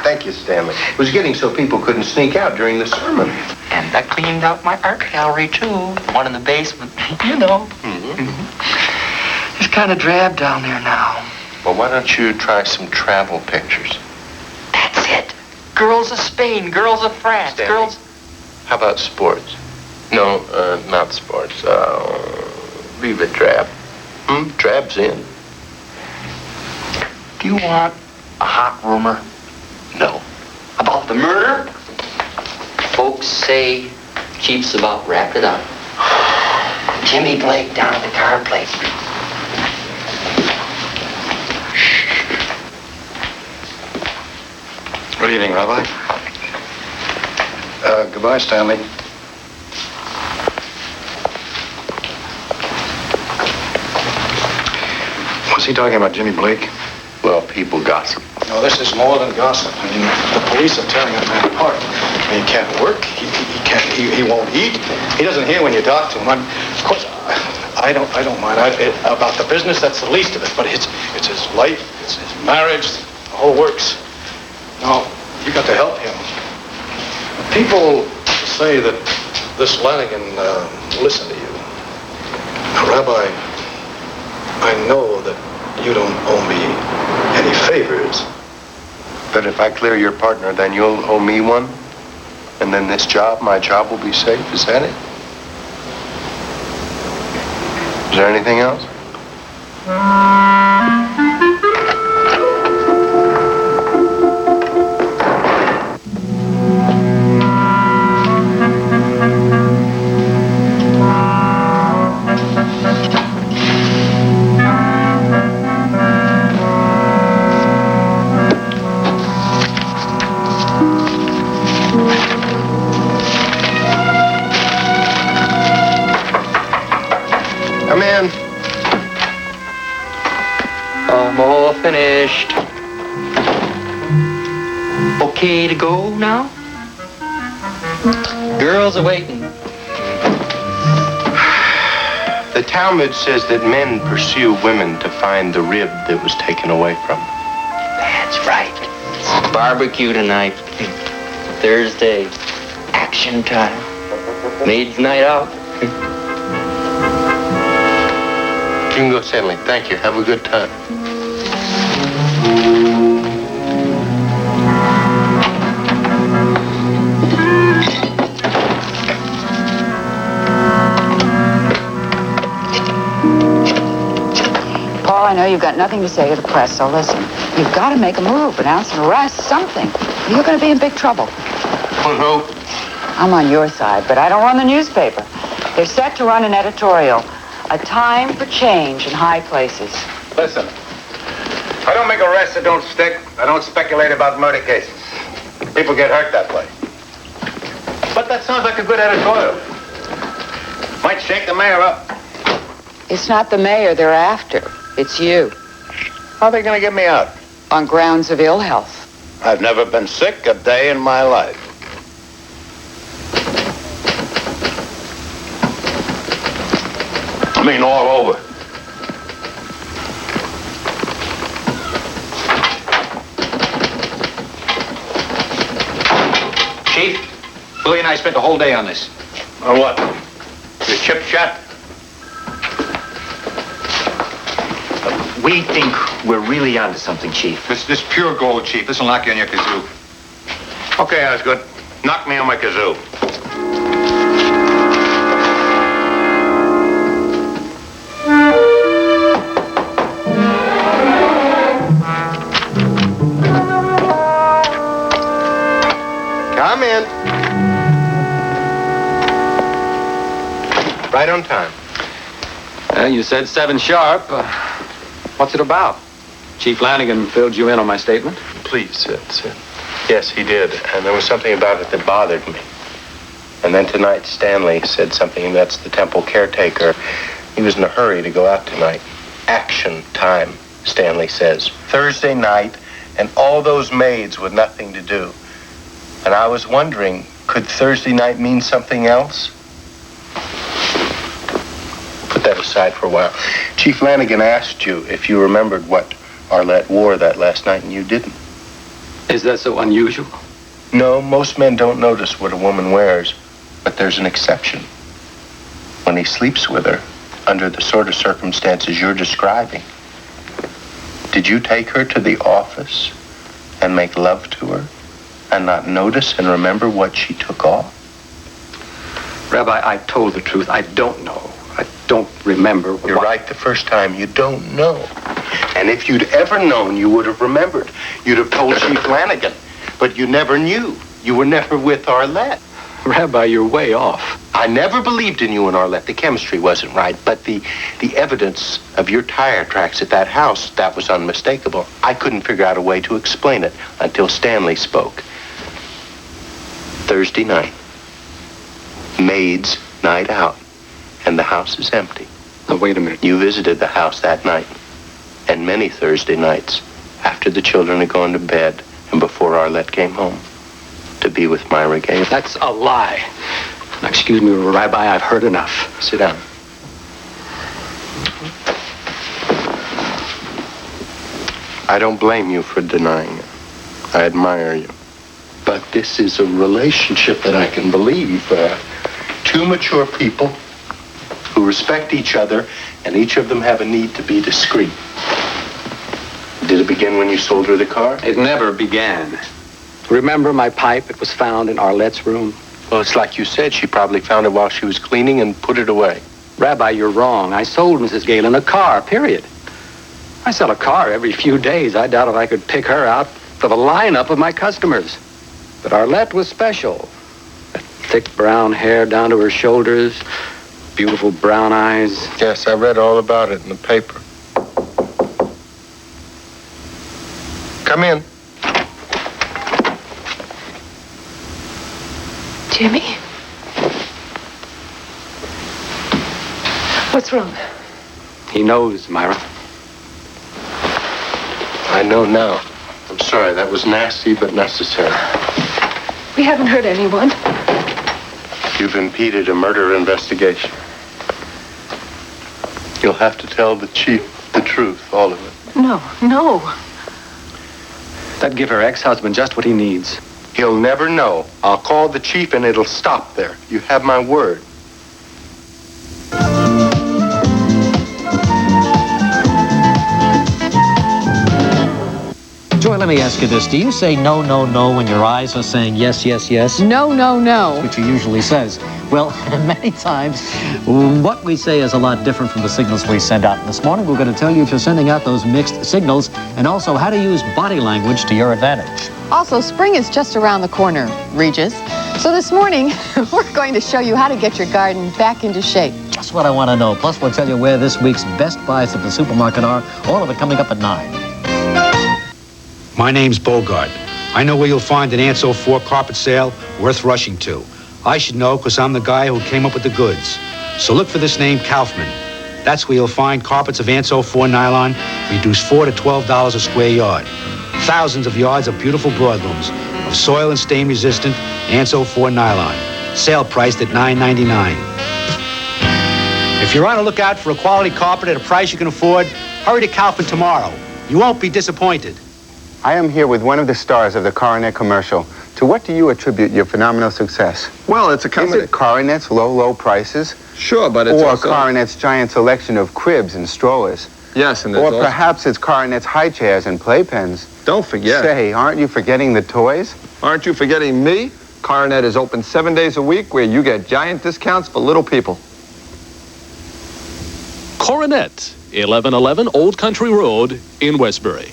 Thank you, Stanley. It was getting so people couldn't sneak out during the sermon. And I cleaned out my art gallery, too. One in the basement, you know. Mm-hmm. It's kind of drab down there now. Well, why don't you try some travel pictures? That's it. Girls of Spain, girls of France, Stanley, girls... How about sports? No, not sports. Leave it drab. Drab's in. Do you want a hot rumor? No. About the murder? Folks say Chief's about wrapped it up. Jimmy Blake down at the car place. Good evening, Rabbi. Goodbye, Stanley. What's he talking about, Jimmy Blake? Well, people gossip. No, this is more than gossip. I mean, the police are tearing that man apart. He can't work. He won't eat. He doesn't hear when you talk to him. Of course, I don't mind. About the business, that's the least of it. But it's his life, it's his marriage, the whole works. No, you got to help him. People say that this Lanigan listened to you. Now, Rabbi, I know that you don't owe me any favors. But if I clear your partner, then you'll owe me one? And then this job, my job will be safe? Is that it? Is there anything else? Come in. I'm all finished. Okay to go now? Girls are waiting. The Talmud says that men pursue women to find the rib that was taken away from them. That's right. Barbecue tonight. Thursday. Action time. Maid's night out. You can go, Stanley. Thank you. Have a good time. you've got nothing to say to the press, so listen. You've got to make a move, announce an arrest, something. You're going to be in big trouble. Who? I'm on your side, but I don't run the newspaper. They're set to run an editorial. A time for change in high places. Listen, I don't make arrests that don't stick. I don't speculate about murder cases. People get hurt that way. But that sounds like a good editorial. Might shake the mayor up. It's not the mayor they're after. It's you. How are they going to get me out? On grounds of ill health. I've never been sick a day in my life. I mean, all over. Chief, Billy and I spent the whole day on this. On what? Your chip shot? We think we're really onto something, Chief. This pure gold, Chief. This will knock you on your kazoo. Okay, Osgood. Knock me on my kazoo. Come in. Right on time. You said 7 sharp. What's it about? Chief Lanigan filled you in on my statement? Please, sit. Yes, he did. And there was something about it that bothered me. And then tonight, Stanley said something. That's the temple caretaker. He was in a hurry to go out tonight. Action time, Stanley says. Thursday night, and all those maids with nothing to do. And I was wondering, could Thursday night mean something else? Put that aside for a while. Chief Lanigan asked you if you remembered what Arlette wore that last night, and you didn't. Is that so unusual? No, most men don't notice what a woman wears, but there's an exception. When he sleeps with her, under the sort of circumstances you're describing. Did you take her to the office and make love to her and not notice and remember what she took off? Rabbi, I told the truth. I don't know. I don't remember. You're right the first time. You don't know. And if you'd ever known, you would have remembered. You'd have told Chief Lanigan. But you never knew. You were never with Arlette. Rabbi, you're way off. I never believed in you and Arlette. The chemistry wasn't right. But the evidence of your tire tracks at that house, that was unmistakable. I couldn't figure out a way to explain it until Stanley spoke. Thursday night. Maid's night out. And the house is empty. Now, wait a minute. You visited the house that night. And many Thursday nights after the children had gone to bed and before Arlette came home to be with Myra Gay. That's a lie. Now, excuse me, Rabbi, I've heard enough. Sit down. I don't blame you for denying it. I admire you. But this is a relationship that I can believe. Two mature people who respect each other, and each of them have a need to be discreet. Did it begin when you sold her the car? It never began. Remember my pipe? It was found in Arlette's room. Well, it's like you said. She probably found it while she was cleaning and put it away. Rabbi, you're wrong. I sold Mrs. Galen a car, period. I sell a car every few days. I doubt if I could pick her out of a lineup of my customers. But Arlette was special. That thick brown hair down to her shoulders, beautiful brown eyes. Yes, I read all about it in the paper. Come in. Jimmy? What's wrong? He knows, Myra. I know now. I'm sorry, that was nasty but necessary. We haven't hurt anyone. You've impeded a murder investigation. You'll have to tell the chief the truth, all of it. No. That'd give her ex-husband just what he needs. He'll never know. I'll call the chief and it'll stop there. You have my word. Joy let me ask you this. Do you say no, no, no when your eyes are saying yes, yes, yes? No, no, no. Which he usually says. Well, many times, what we say is a lot different from the signals we send out. This morning, we're going to tell you if you're sending out those mixed signals and also how to use body language to your advantage. Also, spring is just around the corner, Regis. So this morning, we're going to show you how to get your garden back into shape. Just what I want to know. Plus, we'll tell you where this week's best buys at the supermarket are. All of it coming up at 9. My name's Bogart. I know where you'll find an Anso 4 carpet sale worth rushing to. I should know because I'm the guy who came up with the goods. So look for this name, Kaufman. That's where you'll find carpets of Anso 4 nylon, reduced $4 to $12 a square yard. Thousands of yards of beautiful broadlooms of soil and stain resistant Anso 4 nylon. Sale priced at $9.99. If you're on the lookout for a quality carpet at a price you can afford, hurry to Kaufman tomorrow. You won't be disappointed. I am here with one of the stars of the Coronet commercial. To what do you attribute your phenomenal success? Well, it's a combination. Is it Coronet's low prices? Sure, but it's or also... Coronet's giant selection of cribs and strollers? Yes, and or also... perhaps it's Coronet's high chairs and playpens. Don't forget. Say, aren't you forgetting the toys? Aren't you forgetting me? Coronet is open 7 days a week where you get giant discounts for little people. Coronet, 1111 Old Country Road in Westbury.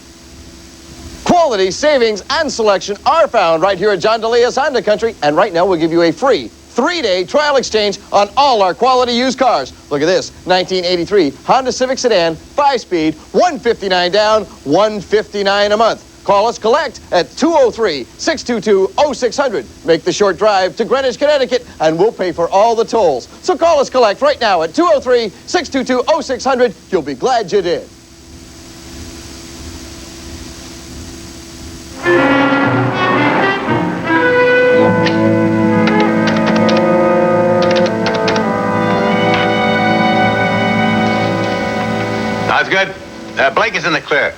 Quality, savings, and selection are found right here at John DeLea's Honda Country. And right now, we'll give you a free 3-day trial exchange on all our quality used cars. Look at this, 1983 Honda Civic Sedan, 5-speed, $159 down, $159 a month. Call us collect at 203-622-0600. Make the short drive to Greenwich, Connecticut, and we'll pay for all the tolls. So call us collect right now at 203-622-0600. You'll be glad you did. That's good. Blake is in the clear.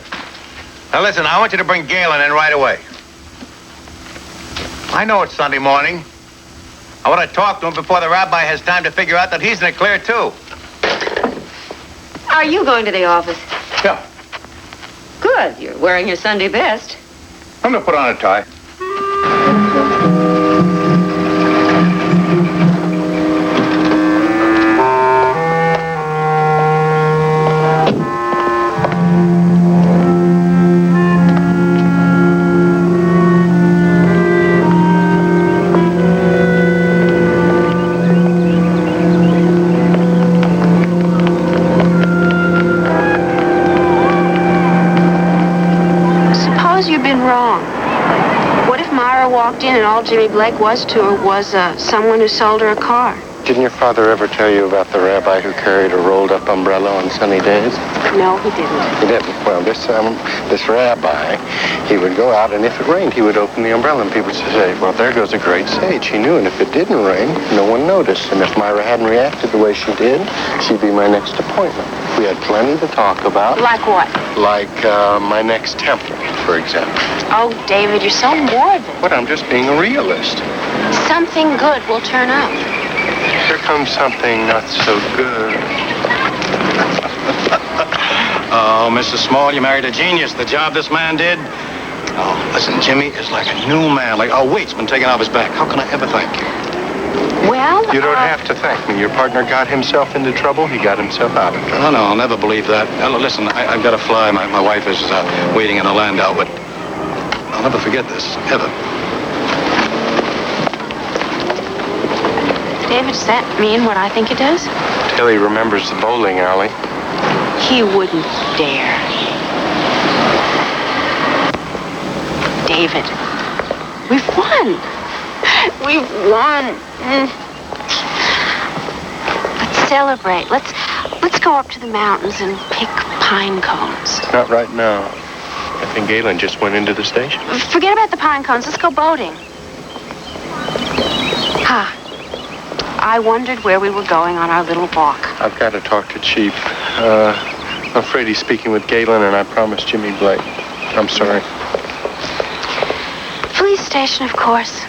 Now listen, I want you to bring Galen in right away. I know it's Sunday morning. I want to talk to him before the rabbi has time to figure out that he's in the clear, too. Are you going to the office? Yeah. Good. You're wearing your Sunday best. I'm going to put on a tie. Walked in and all Jimmy Blake was to her was someone who sold her a car. Didn't your father ever tell you about the rabbi who carried a rolled-up umbrella on sunny days? No, he didn't. He didn't. Well, this rabbi, he would go out, and if it rained, he would open the umbrella, and people would say, well, there goes a great sage. He knew, and if it didn't rain, no one noticed. And if Myra hadn't reacted the way she did, she'd be my next appointment. We had plenty to talk about. Like what? Like my next temple, for example. Oh, David, you're so morbid. But I'm just being a realist. Something good will turn up. Here comes something not so good. Oh, Mrs. Small, you married a genius. The job this man did. Oh, listen, Jimmy is like a new man. Like a weight's been taken off his back. How can I ever thank you? Well, you don't have to thank me. Your partner got himself into trouble. He got himself out of it. Oh, no, I'll never believe that. Listen, I've got to fly. My wife is waiting in Orlando, but I'll never forget this, ever. David, does that mean what I think it does? Till he remembers the bowling alley. He wouldn't dare. David, we've won. We've won. Let's celebrate. Let's go up to the mountains and pick pine cones. Not right now. I think Galen just went into the station. Forget about the pine cones. Let's go boating. I wondered where we were going on our little walk. I've got to talk to Chief. I'm afraid he's speaking with Galen, and I promised Jimmy Blake. I'm sorry. Police station, of course.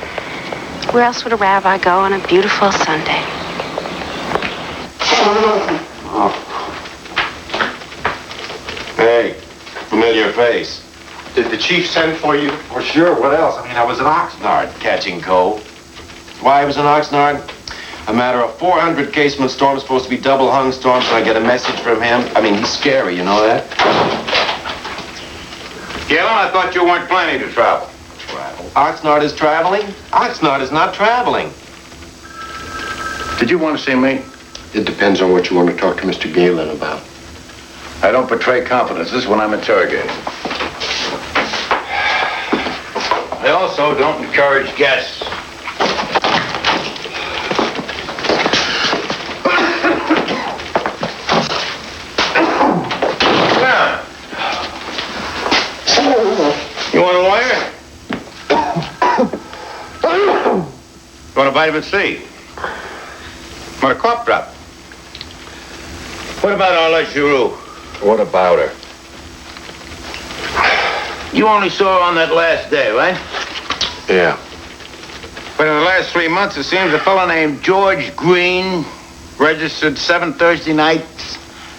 Where else would a rabbi go on a beautiful Sunday? Hey, familiar face. Did the chief send for you? Well, sure. What else? I mean, I was in Oxnard catching cold. Why I was in Oxnard? A matter of 400 casement storms, supposed to be double hung storms, so I get a message from him. I mean, he's scary, you know that? Galen, I thought you weren't planning to travel. Oxnard is traveling? Oxnard is not traveling. Did you want to see me? It depends on what you want to talk to Mr. Galen about. I don't betray confidences when I'm interrogated. I also don't encourage guests. Now, you want a lawyer? You want a vitamin C? Want a cough drop? What about Arlette Giroux? What about her? You only saw her on that last day, right? Yeah. But in the last 3 months, it seems a fellow named George Green registered 7 Thursday nights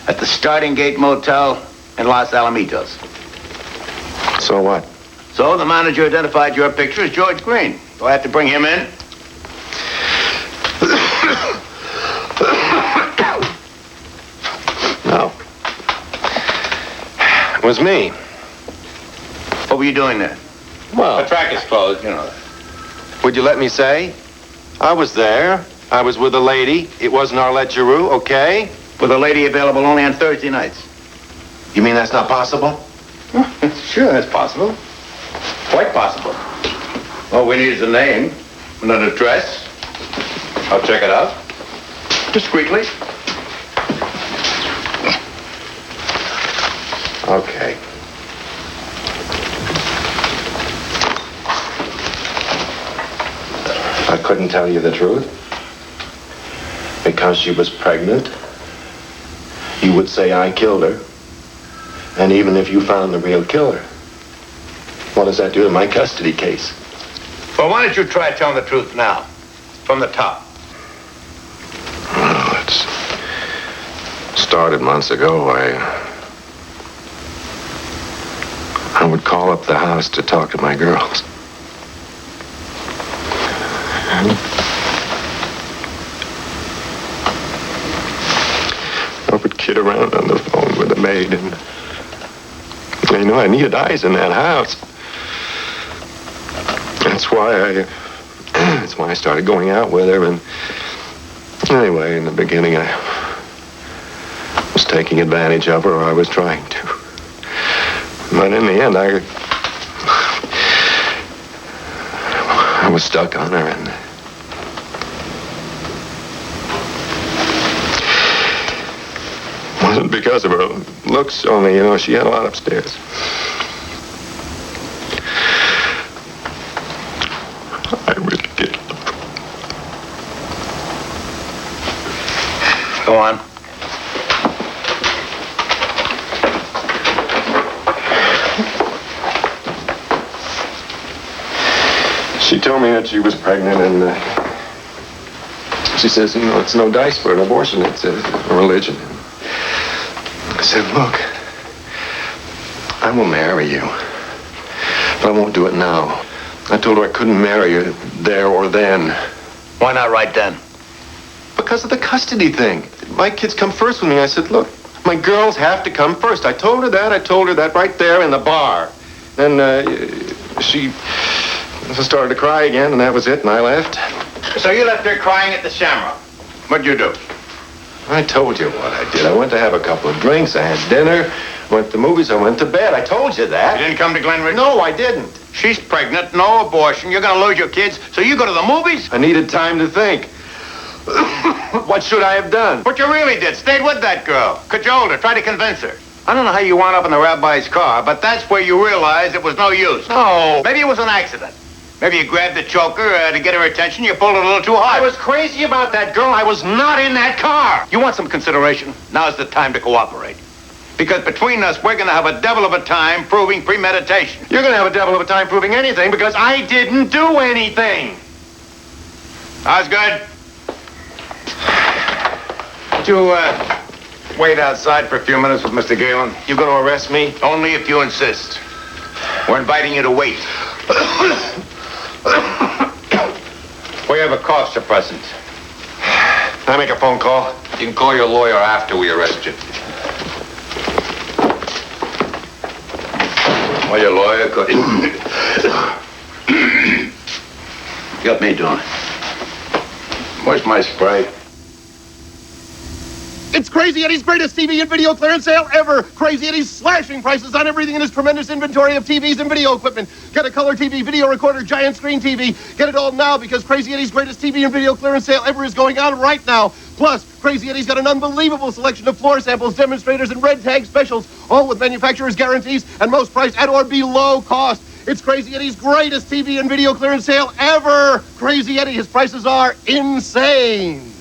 at the Starting Gate Motel in Los Alamitos. So what? So the manager identified your picture as George Green. Do I have to bring him in? No. It was me. What were you doing there? Well, The track is closed, you know. would you let me say? I was there. I was with a lady. It wasn't Arlette Giroux, okay? With a lady available only on Thursday nights. You mean that's not possible? Sure, that's possible. Quite possible. All we need is a name and an address. I'll check it out. Discreetly. Okay. I couldn't tell you the truth. Because she was pregnant. You would say I killed her. And even if you found the real killer, what does that do to my custody case? Well, why don't you try telling the truth now? From the top. Well, it's started months ago. I would call up the house to talk to my girls. I would kid around on the phone with the maid, and you know, I needed eyes in that house. That's why I started going out with her, and anyway, in the beginning I was taking advantage of her, or I was trying to. But in the end, I was stuck on her, and it wasn't because of her looks only, you know, she had a lot upstairs. I really did. Go on. She told me that she was pregnant, and she says, you know, it's no dice for an abortion. It's a religion. I said, look, I will marry you, but I won't do it now. I told her I couldn't marry her there or then. Why not right then? Because of the custody thing. My kids come first with me. I said, look, my girls have to come first. I told her that right there in the bar. Then she started to cry again, and that was it, and I left. So you left her crying at the Shamrock. What'd you do? I told you what I did. I went to have a couple of drinks, I had dinner, went to movies, I went to bed. I told you that. You didn't come to Glenridge? No, I didn't. She's pregnant, no abortion. You're going to lose your kids, so you go to the movies? I needed time to think. What should I have done? What you really did, stayed with that girl. Cajoled her, tried to convince her. I don't know how you wound up in the rabbi's car, but that's where you realized it was no use. No. Maybe it was an accident. Maybe you grabbed the choker to get her attention. You pulled it a little too hard. I was crazy about that girl. I was not in that car. You want some consideration? Now's the time to cooperate. Because between us, we're going to have a devil of a time proving premeditation. You're going to have a devil of a time proving anything because I didn't do anything. How's good? Would you wait outside for a few minutes with Mr. Galen? You going to arrest me? Only if you insist. We're inviting you to wait. We have a cost suppressant. Can I make a phone call? You can call your lawyer after we arrest you. Well, your lawyer could... Got me doing. Where's my spray? It's Crazy Eddie's greatest TV and video clearance sale ever. Crazy Eddie's slashing prices on everything in his tremendous inventory of TVs and video equipment. Get a color TV, video recorder, giant screen TV. Get it all now because Crazy Eddie's greatest TV and video clearance sale ever is going on right now. Plus, Crazy Eddie's got an unbelievable selection of floor samples, demonstrators, and red tag specials, all with manufacturer's guarantees and most priced at or below cost. It's Crazy Eddie's greatest TV and video clearance sale ever. Crazy Eddie, his prices are insane.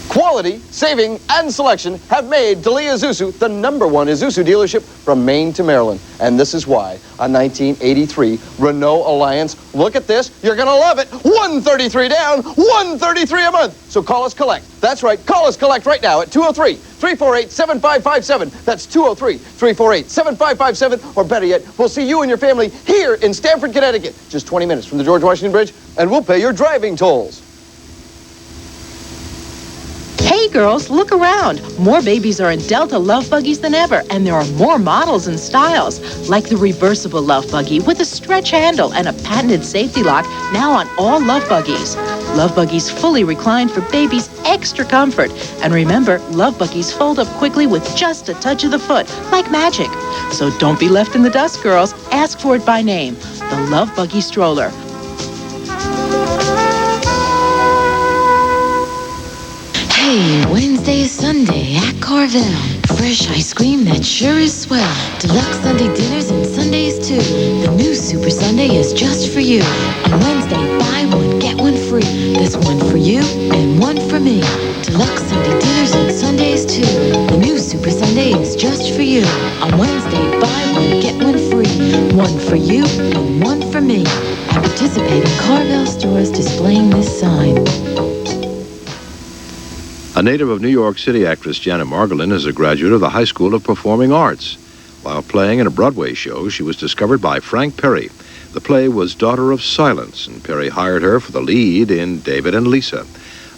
Quality, saving, and selection have made Delia Isuzu the #1 Isuzu dealership from Maine to Maryland. And this is why a 1983 Renault Alliance, look at this, you're going to love it, $133 down, $133 a month. So call us collect. That's right, call us collect right now at 203-348-7557. That's 203-348-7557. Or better yet, we'll see you and your family here in Stamford, Connecticut, just 20 minutes from the George Washington Bridge, and we'll pay your driving tolls. Hey girls, look around. More babies are in Delta Love Buggies than ever, and there are more models and styles, like the reversible Love Buggy with a stretch handle and a patented safety lock, now on all Love Buggies. Love Buggies fully reclined for babies' extra comfort. And remember, Love Buggies fold up quickly with just a touch of the foot, like magic. So don't be left in the dust, girls. Ask for it by name, the Love Buggy stroller. Hey, Wednesday is Sunday at Carvel. Fresh ice cream that sure is swell. Deluxe Sunday dinners and Sundays too. The new Super Sunday is just for you. On Wednesday, buy one, get one free. There's one for you and one for me. Deluxe Sunday dinners and Sundays too. The new Super Sunday is just for you. On Wednesday, buy one, get one free. One for you and one for me. At participating Carvel stores displaying this sign. A native of New York City, actress Janet Margolin is a graduate of the High School of Performing Arts. While playing in a Broadway show, she was discovered by Frank Perry. The play was Daughter of Silence, and Perry hired her for the lead in David and Lisa.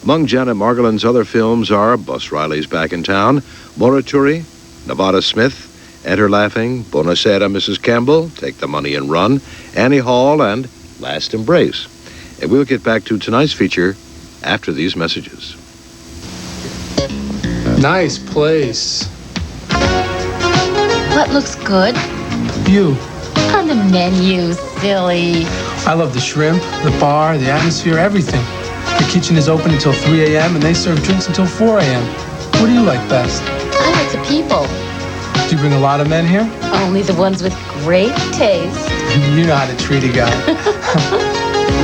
Among Janet Margolin's other films are Bus Riley's Back in Town, Morituri, Nevada Smith, Enter Laughing, Buonasera, Mrs. Campbell, Take the Money and Run, Annie Hall, and Last Embrace. And we'll get back to tonight's feature after these messages. Nice place. What looks good? You. On the menu, silly. I love the shrimp, the bar, the atmosphere, everything. The kitchen is open until 3 a.m. and they serve drinks until 4 a.m. What do you like best? I like the people. Do you bring a lot of men here? Only the ones with great taste. You know how to treat a guy.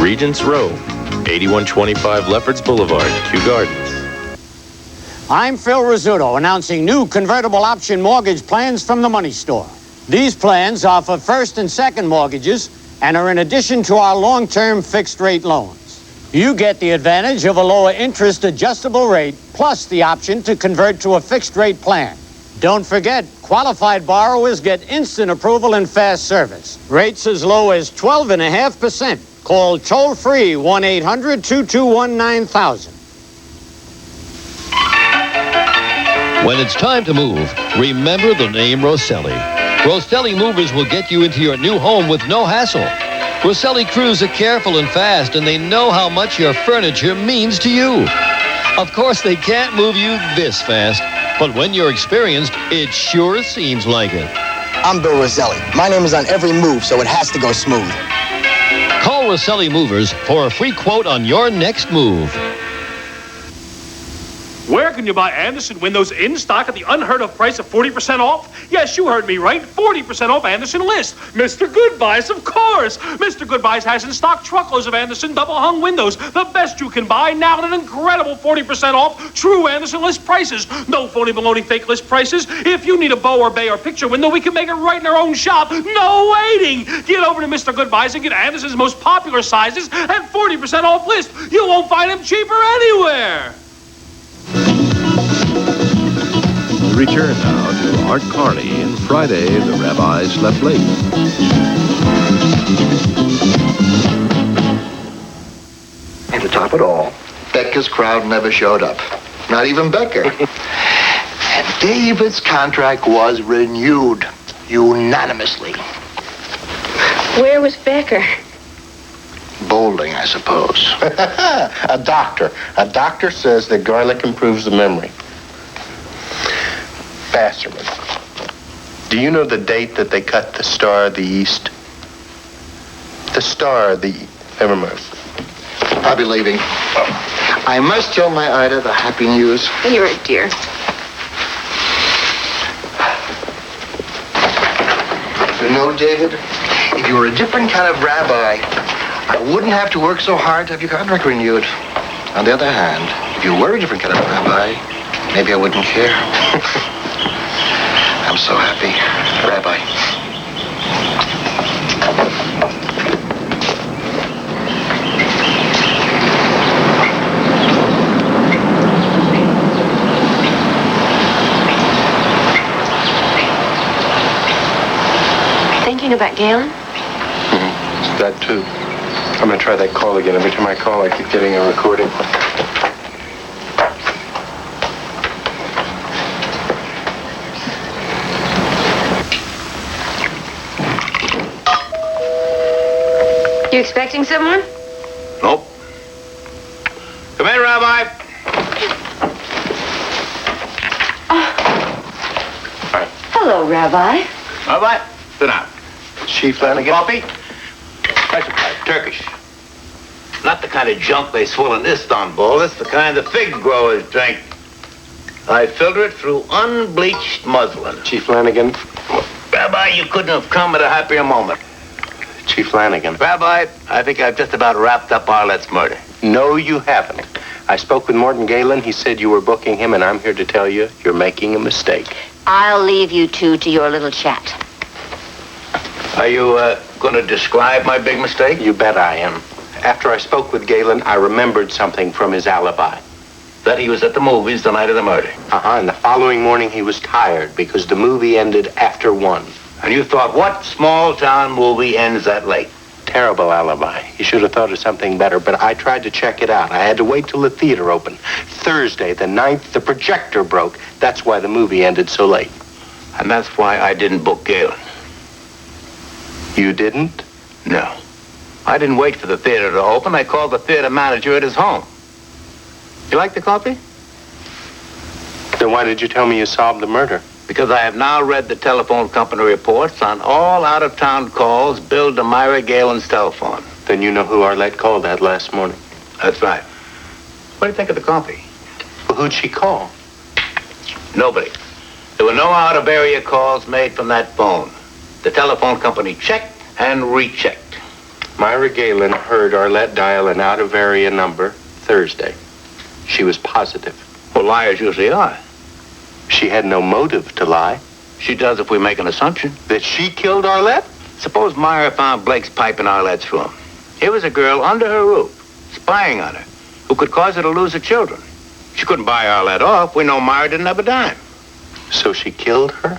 Regents Row, 8125 Lefferts Boulevard, Kew Gardens. I'm Phil Rizzuto announcing new convertible option mortgage plans from the Money Store. These plans offer first and second mortgages and are in addition to our long-term fixed-rate loans. You get the advantage of a lower interest adjustable rate plus the option to convert to a fixed-rate plan. Don't forget, qualified borrowers get instant approval and fast service. Rates as low as 12.5%. Call toll-free 1-800-221-9000. When it's time to move, remember the name Rosselli. Rosselli Movers will get you into your new home with no hassle. Rosselli crews are careful and fast, and they know how much your furniture means to you. Of course, they can't move you this fast, but when you're experienced, it sure seems like it. I'm Bill Rosselli. My name is on every move, so it has to go smooth. Call Rosselli Movers for a free quote on your next move. Where can you buy Anderson windows in stock at the unheard of price of 40% off? Yes, you heard me right. 40% off Anderson list. Mr. Goodbuys, of course. Mr. Goodbuys has in stock truckloads of Anderson double hung windows. The best you can buy now at an incredible 40% off true Anderson list prices. No phony baloney fake list prices. If you need a bow or bay or picture window, we can make it right in our own shop. No waiting. Get over to Mr. Goodbuys and get Anderson's most popular sizes at 40% off list. You won't find them cheaper anywhere. Return now to Art Carney in Friday, the Rabbi Slept Late. And to top it all, Becker's crowd never showed up. Not even Becker. And David's contract was renewed unanimously. Where was Becker? Bowling, I suppose. A doctor. A doctor says that garlic improves the memory. Basserman, do you know the date that they cut the Star of the East? The Star of the... Never mind. I'll be leaving. I must tell my Ida the happy news. You're a dear. You know, David, if you were a different kind of rabbi, I wouldn't have to work so hard to have your contract renewed. On the other hand, if you were a different kind of rabbi, maybe I wouldn't care. I'm so happy, Rabbi. Thinking about Galen? That too. I'm gonna try that call again. Every time I call, I keep getting a recording. You expecting someone? Nope. Come in, Rabbi. Hello, Rabbi. Rabbi, sit down. Chief Lanigan. Coffee? Special type, Turkish. Not the kind of junk they swill in Istanbul. It's the kind the fig growers drink. I filter it through unbleached muslin. Chief Lanigan. Rabbi, you couldn't have come at a happier moment. Chief Lanigan. Rabbi, I think I've just about wrapped up Arlett's murder. No, you haven't. I spoke with Morton Galen. He said you were booking him, and I'm here to tell you you're making a mistake. I'll leave you two to your little chat. Are you going to describe my big mistake? You bet I am. After I spoke with Galen, I remembered something from his alibi. That he was at the movies the night of the murder. And the following morning he was tired because the movie ended after 1. And you thought, what small-town movie ends that late? Terrible alibi. You should have thought of something better, but I tried to check it out. I had to wait till the theater opened. Thursday, the 9th, the projector broke. That's why the movie ended so late. And that's why I didn't book Galen. You didn't? No. I didn't wait for the theater to open. I called the theater manager at his home. You like the coffee? Then why did you tell me you solved the murder? Because I have now read the telephone company reports on all out-of-town calls billed to Myra Galen's telephone. Then you know who Arlette called that last morning. That's right. What do you think of the coffee? Well, who'd she call? Nobody. There were no out-of-area calls made from that phone. The telephone company checked and rechecked. Myra Galen heard Arlette dial an out-of-area number Thursday. She was positive. Well, liars usually are. She had no motive to lie. She does if we make an assumption. That she killed Arlette? Suppose Myra found Blake's pipe in Arlette's room. Here was a girl under her roof, spying on her, who could cause her to lose her children. She couldn't buy Arlette off. We know Myra didn't have a dime. So she killed her?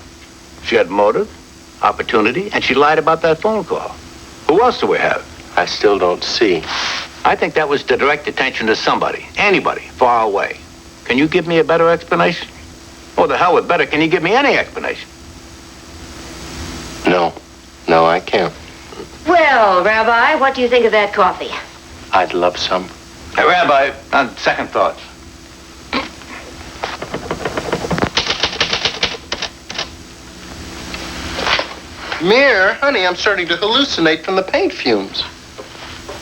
She had motive, opportunity, and she lied about that phone call. Who else do we have? I still don't see. I think that was to direct attention to somebody, anybody, far away. Can you give me a better explanation? Oh, the hell with better. Can you give me any explanation? No. No, I can't. Well, Rabbi, what do you think of that coffee? I'd love some. Hey, Rabbi, on second thoughts. Mir, honey, I'm starting to hallucinate from the paint fumes.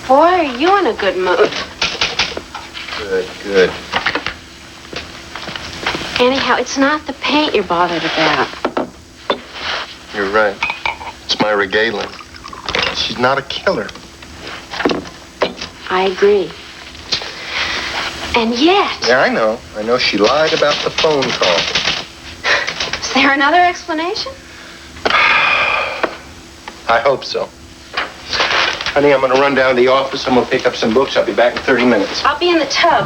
Boy, are you in a good mood. Good, good. Anyhow, it's not the paint you're bothered about. You're right. It's Myra Galen. She's not a killer. I agree. And yet... Yeah, I know. I know she lied about the phone call. Is there another explanation? I hope so. Honey, I'm going to run down to the office. I'm going to pick up some books. I'll be back in 30 minutes. I'll be in the tub.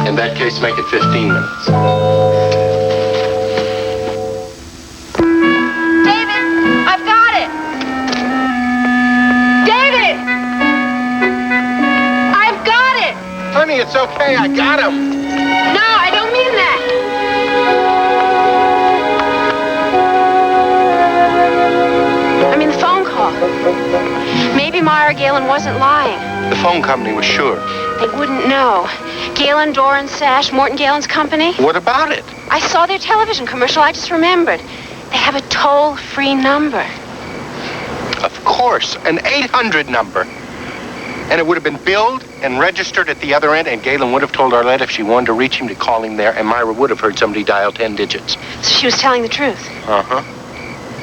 In that case, make it 15 minutes. me. It's okay. I got him. No, I don't mean that. I mean the phone call. Maybe Myra Galen wasn't lying. The phone company was sure. They wouldn't know. Galen, Doran, Sash, Morton Galen's company. What about it? I saw their television commercial. I just remembered. They have a toll-free number. Of course, an 800 number. And it would have been billed and registered at the other end, and Galen would have told Arlette if she wanted to reach him to call him there, and Myra would have heard somebody dial 10 digits. So she was telling the truth. Uh-huh.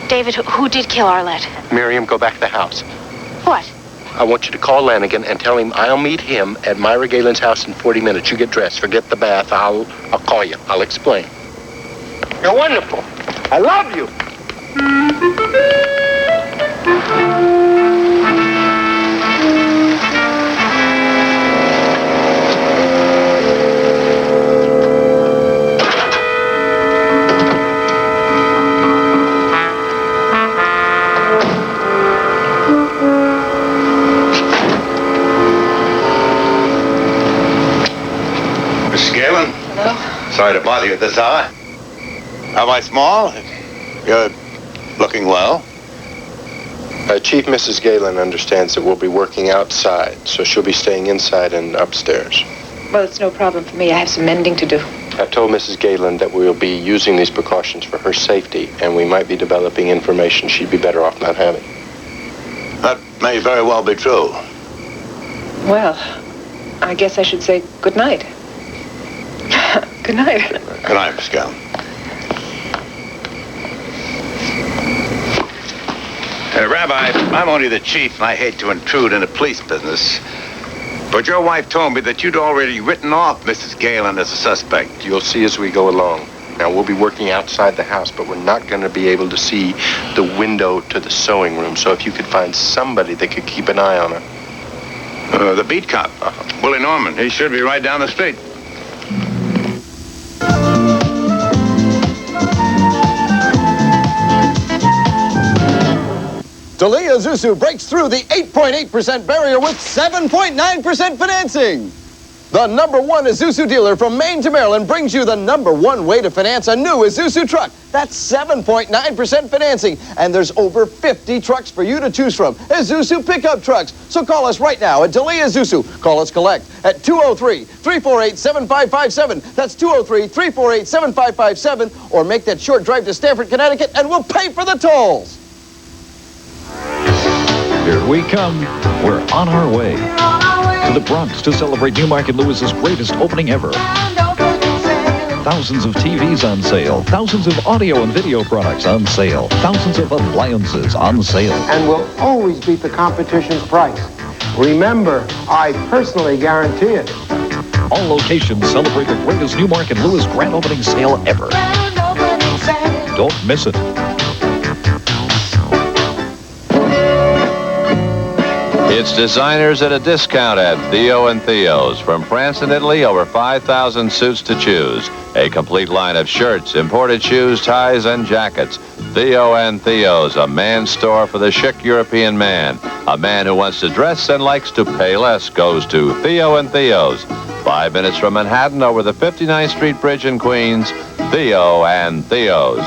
David, who did kill Arlette? Miriam, go back to the house. What? I want you to call Lanigan and tell him I'll meet him at Myra Galen's house in 40 minutes. You get dressed. Forget the bath. I'll call you. I'll explain. You're wonderful. I love you. Sorry to bother you at this hour. Am I small? You're looking well. Chief Mrs. Galen understands that we'll be working outside, so she'll be staying inside and upstairs. Well, it's no problem for me. I have some mending to do. I've told Mrs. Galen that we'll be using these precautions for her safety, and we might be developing information she'd be better off not having. That may very well be true. Well, I guess I should say good night. Good night. Good night, Miss Galen. Rabbi, I'm only the chief, and I hate to intrude in the police business. But your wife told me that you'd already written off Mrs. Galen as a suspect. You'll see as we go along. Now, we'll be working outside the house, but we're not going to be able to see the window to the sewing room. So if you could find somebody that could keep an eye on her. The beat cop, Willie Norman. He should be right down the street. Dalia Zuzu breaks through the 8.8% barrier with 7.9% financing. The #1 Isuzu dealer from Maine to Maryland brings you the #1 way to finance a new Isuzu truck. That's 7.9% financing, and there's over 50 trucks for you to choose from. Isuzu pickup trucks. So call us right now at Dalia Zuzu. Call us collect at 203-348-7557. That's 203-348-7557, or make that short drive to Stamford, Connecticut, and we'll pay for the tolls. Here we come. We're on our way to the Bronx to celebrate Newmarket Lewis's greatest opening ever. Thousands of TVs on sale. Thousands of audio and video products on sale. Thousands of appliances on sale. And will always beat the competition's price. Remember, I personally guarantee it. All locations celebrate the greatest Newmarket Lewis grand opening sale ever. Don't miss it. It's designers at a discount at Theo and Theo's. From France and Italy, over 5,000 suits to choose. A complete line of shirts, imported shoes, ties, and jackets. Theo and Theo's, a man's store for the chic European man. A man who wants to dress and likes to pay less goes to Theo and Theo's. 5 minutes from Manhattan over the 59th Street Bridge in Queens. Theo and Theo's.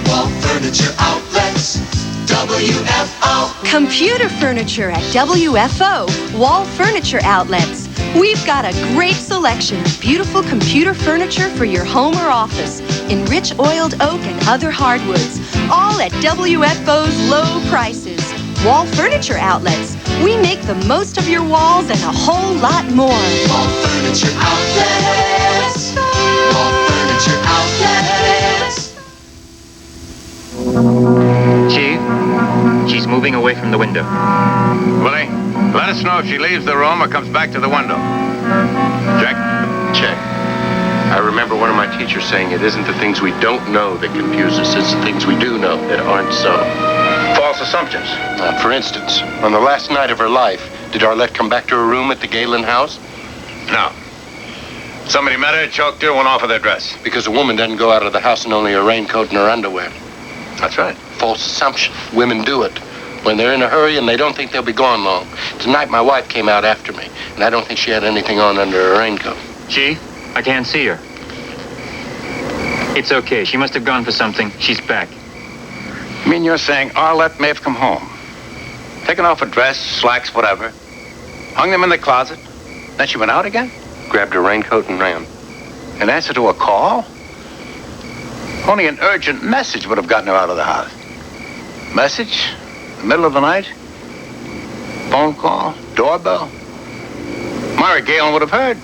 Wall Furniture Outlets, WFO. Computer furniture at WFO, Wall Furniture Outlets. We've got a great selection of beautiful computer furniture for your home or office in rich oiled oak and other hardwoods, all at WFO's low prices. Wall Furniture Outlets. We make the most of your walls and a whole lot more. Wall Furniture Outlets. Wall Furniture Outlets. Chief, she's moving away from the window. Willie, let us know if she leaves the room or comes back to the window. Check. Check. I remember one of my teachers saying it isn't the things we don't know that confuse us, it's the things we do know that aren't so. False assumptions. For instance, on the last night of her life, did Arlette come back to her room at the Galen house? No. Somebody met her, choked her, went off with her dress. Because a woman doesn't go out of the house in only her raincoat and her underwear. That's right. False assumption. Women do it. When they're in a hurry and they don't think they'll be gone long. Tonight, my wife came out after me, and I don't think she had anything on under her raincoat. Chief, I can't see her. It's okay. She must have gone for something. She's back. You mean you're saying Arlette may have come home, taken off a dress, slacks, whatever, hung them in the closet, then she went out again? Grabbed her raincoat and ran. In answer to a call? Only an urgent message would have gotten her out of the house. Message? Middle of the night? Phone call? Doorbell? Myra Galen would have heard.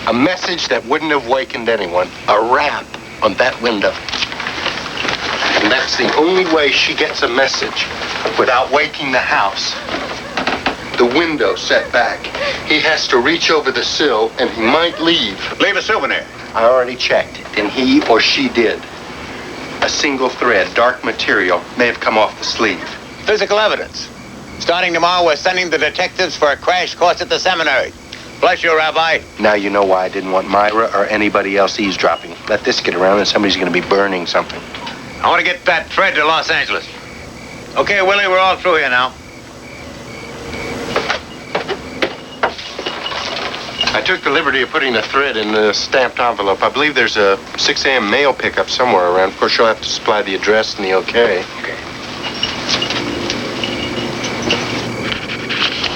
A message that wouldn't have wakened anyone. A rap on that window. And that's the only way she gets a message without waking the house. The window set back. He has to reach over the sill, and he might leave. Leave a souvenir. I already checked, and he or she did. A single thread, dark material, may have come off the sleeve. Physical evidence. Starting tomorrow, we're sending the detectives for a crash course at the seminary. Bless you, Rabbi. Now you know why I didn't want Myra or anybody else eavesdropping. Let this get around and somebody's going to be burning something. I want to get that thread to Los Angeles. Okay, Willie, we're all through here now. I took the liberty of putting the thread in the stamped envelope. I believe there's a 6 a.m. mail pickup somewhere around. Of course, you'll have to supply the address and the okay. Okay.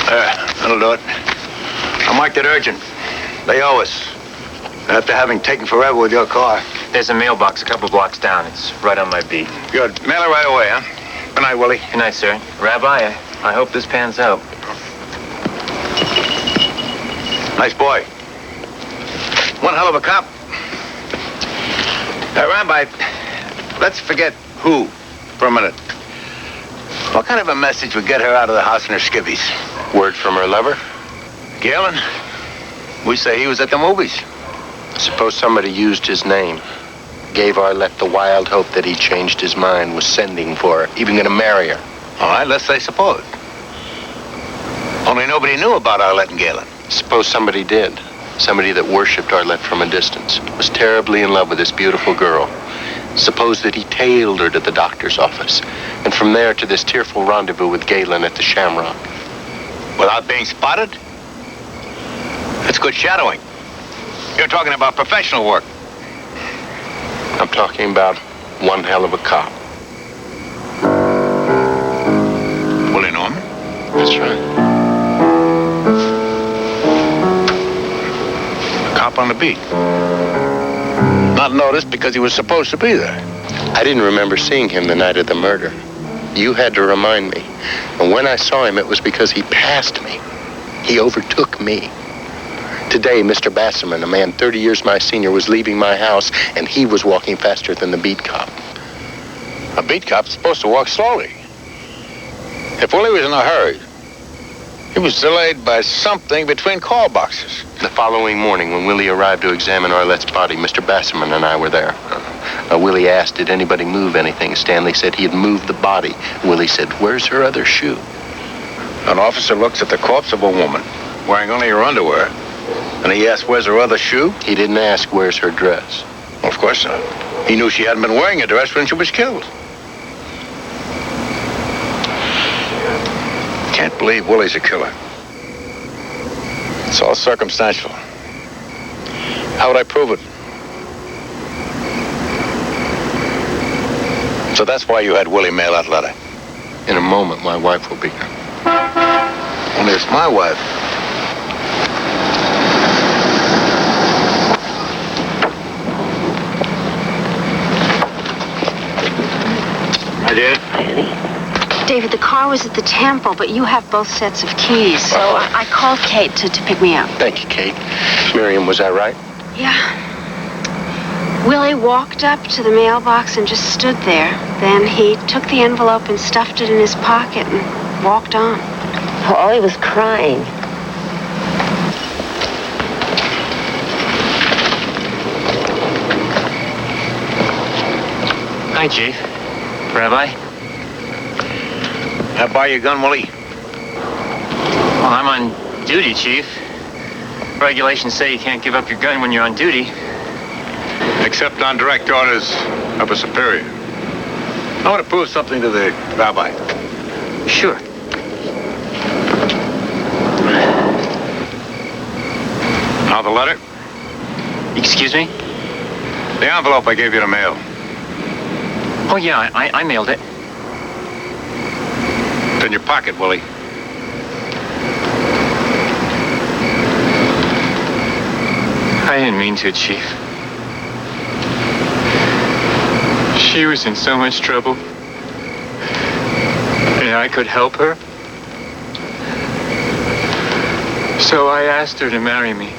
That'll do it. I marked it urgent. They owe us. After having taken forever with your car. There's a mailbox a couple blocks down. It's right on my beat. Good. Mail it right away, huh? Good night, Willie. Good night, sir. Rabbi, I hope this pans out. Nice boy. One hell of a cop. Rabbi, let's forget who for a minute. What kind of a message would get her out of the house in her skivvies? Word from her lover? Galen? We say he was at the movies. Suppose somebody used his name. Gave Arlette the wild hope that he changed his mind, was sending for her, even gonna marry her. All right, let's say suppose. Only nobody knew about Arlette and Galen. Suppose somebody did. Somebody that worshipped Arlette from a distance. Was terribly in love with this beautiful girl. Suppose that he tailed her to the doctor's office. And from there to this tearful rendezvous with Galen at the Shamrock. Without being spotted? That's good shadowing. You're talking about professional work. I'm talking about one hell of a cop. Willie Norman? That's right. Cop on the beat. Not noticed because he was supposed to be there. I didn't remember seeing him the night of the murder. You had to remind me. And when I saw him, it was because he passed me. He overtook me. Today, Mr. Basserman, a man 30 years my senior, was leaving my house, and he was walking faster than the beat cop. A beat cop's supposed to walk slowly. If Willie was in a hurry, he was delayed by something between call boxes. The following morning, when Willie arrived to examine Arlette's body, Mr. Basserman and I were there. Willie asked, did anybody move anything? Stanley said he had moved the body. Willie said, where's her other shoe? An officer looks at the corpse of a woman wearing only her underwear, and he asked, where's her other shoe? He didn't ask, where's her dress? Well, of course not. He knew she hadn't been wearing a dress when she was killed. Can't believe Willie's a killer. It's all circumstantial. How would I prove it? So that's why you had Willie mail that letter. In a moment, my wife will be here. Only it's my wife. I did. David, the car was at the temple, but you have both sets of keys. So I called Kate to pick me up. Thank you, Kate. Miriam, was that right? Yeah. Willie walked up to the mailbox and just stood there. Then he took the envelope and stuffed it in his pocket and walked on. Oh, he was crying. Hi, Chief. Rabbi? I'll buy your gun, Willie. Well, I'm on duty, Chief. Regulations say you can't give up your gun when you're on duty. Except on direct orders of a superior. I want to prove something to the rabbi. Sure. Now the letter? Excuse me? The envelope I gave you to mail. Oh, yeah, I mailed it. It's in your pocket, Willie. I didn't mean to, Chief. She was in so much trouble. And I could help her. So I asked her to marry me.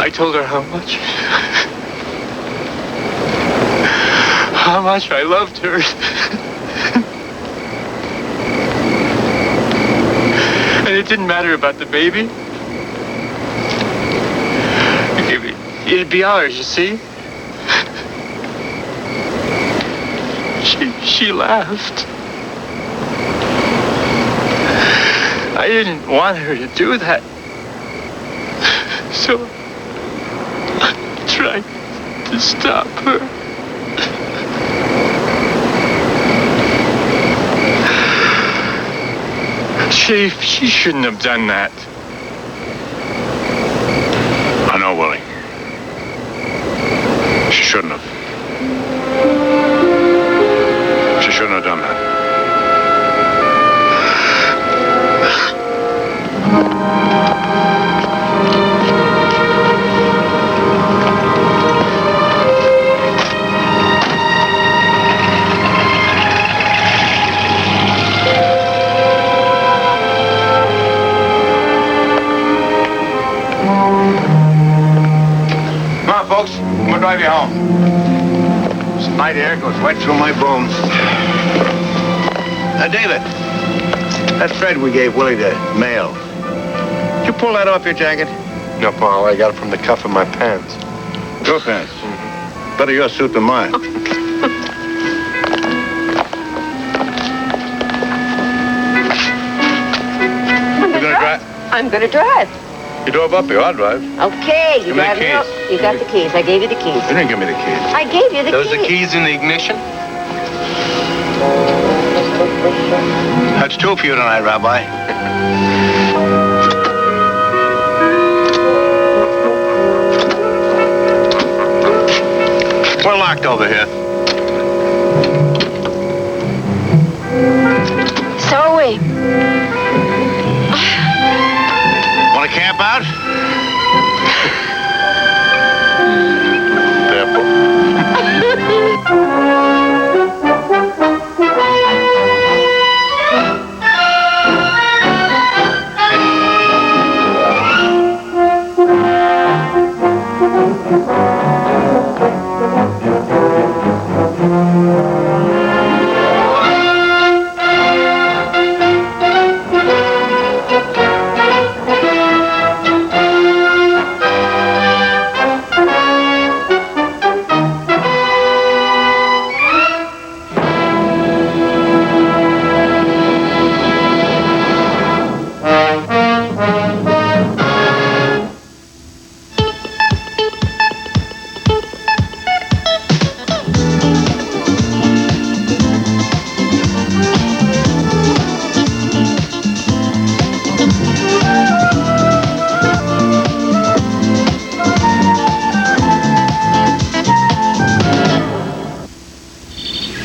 I told her how much I loved her. And it didn't matter about the baby. It'd be ours, you see? She laughed. I didn't want her to do that. So I tried to stop her. Chief, she shouldn't have done that. I know, Willie. She shouldn't have. She shouldn't have done that. Come on, folks. I'm gonna drive you home. This night air goes right through my bones. David, that thread we gave Willie to mail. Did you pull that off your jacket? No, Paul, I got it from the cuff of my pants. Your pants? Better your suit than mine. I'm gonna drive. You drove up here, I'll drive. Okay, you Give me the drive me keys. up. You got the keys. I gave you the keys. You didn't give me the keys. I gave you the Those keys. the keys in the ignition? That's two for you tonight, Rabbi. We're locked over here.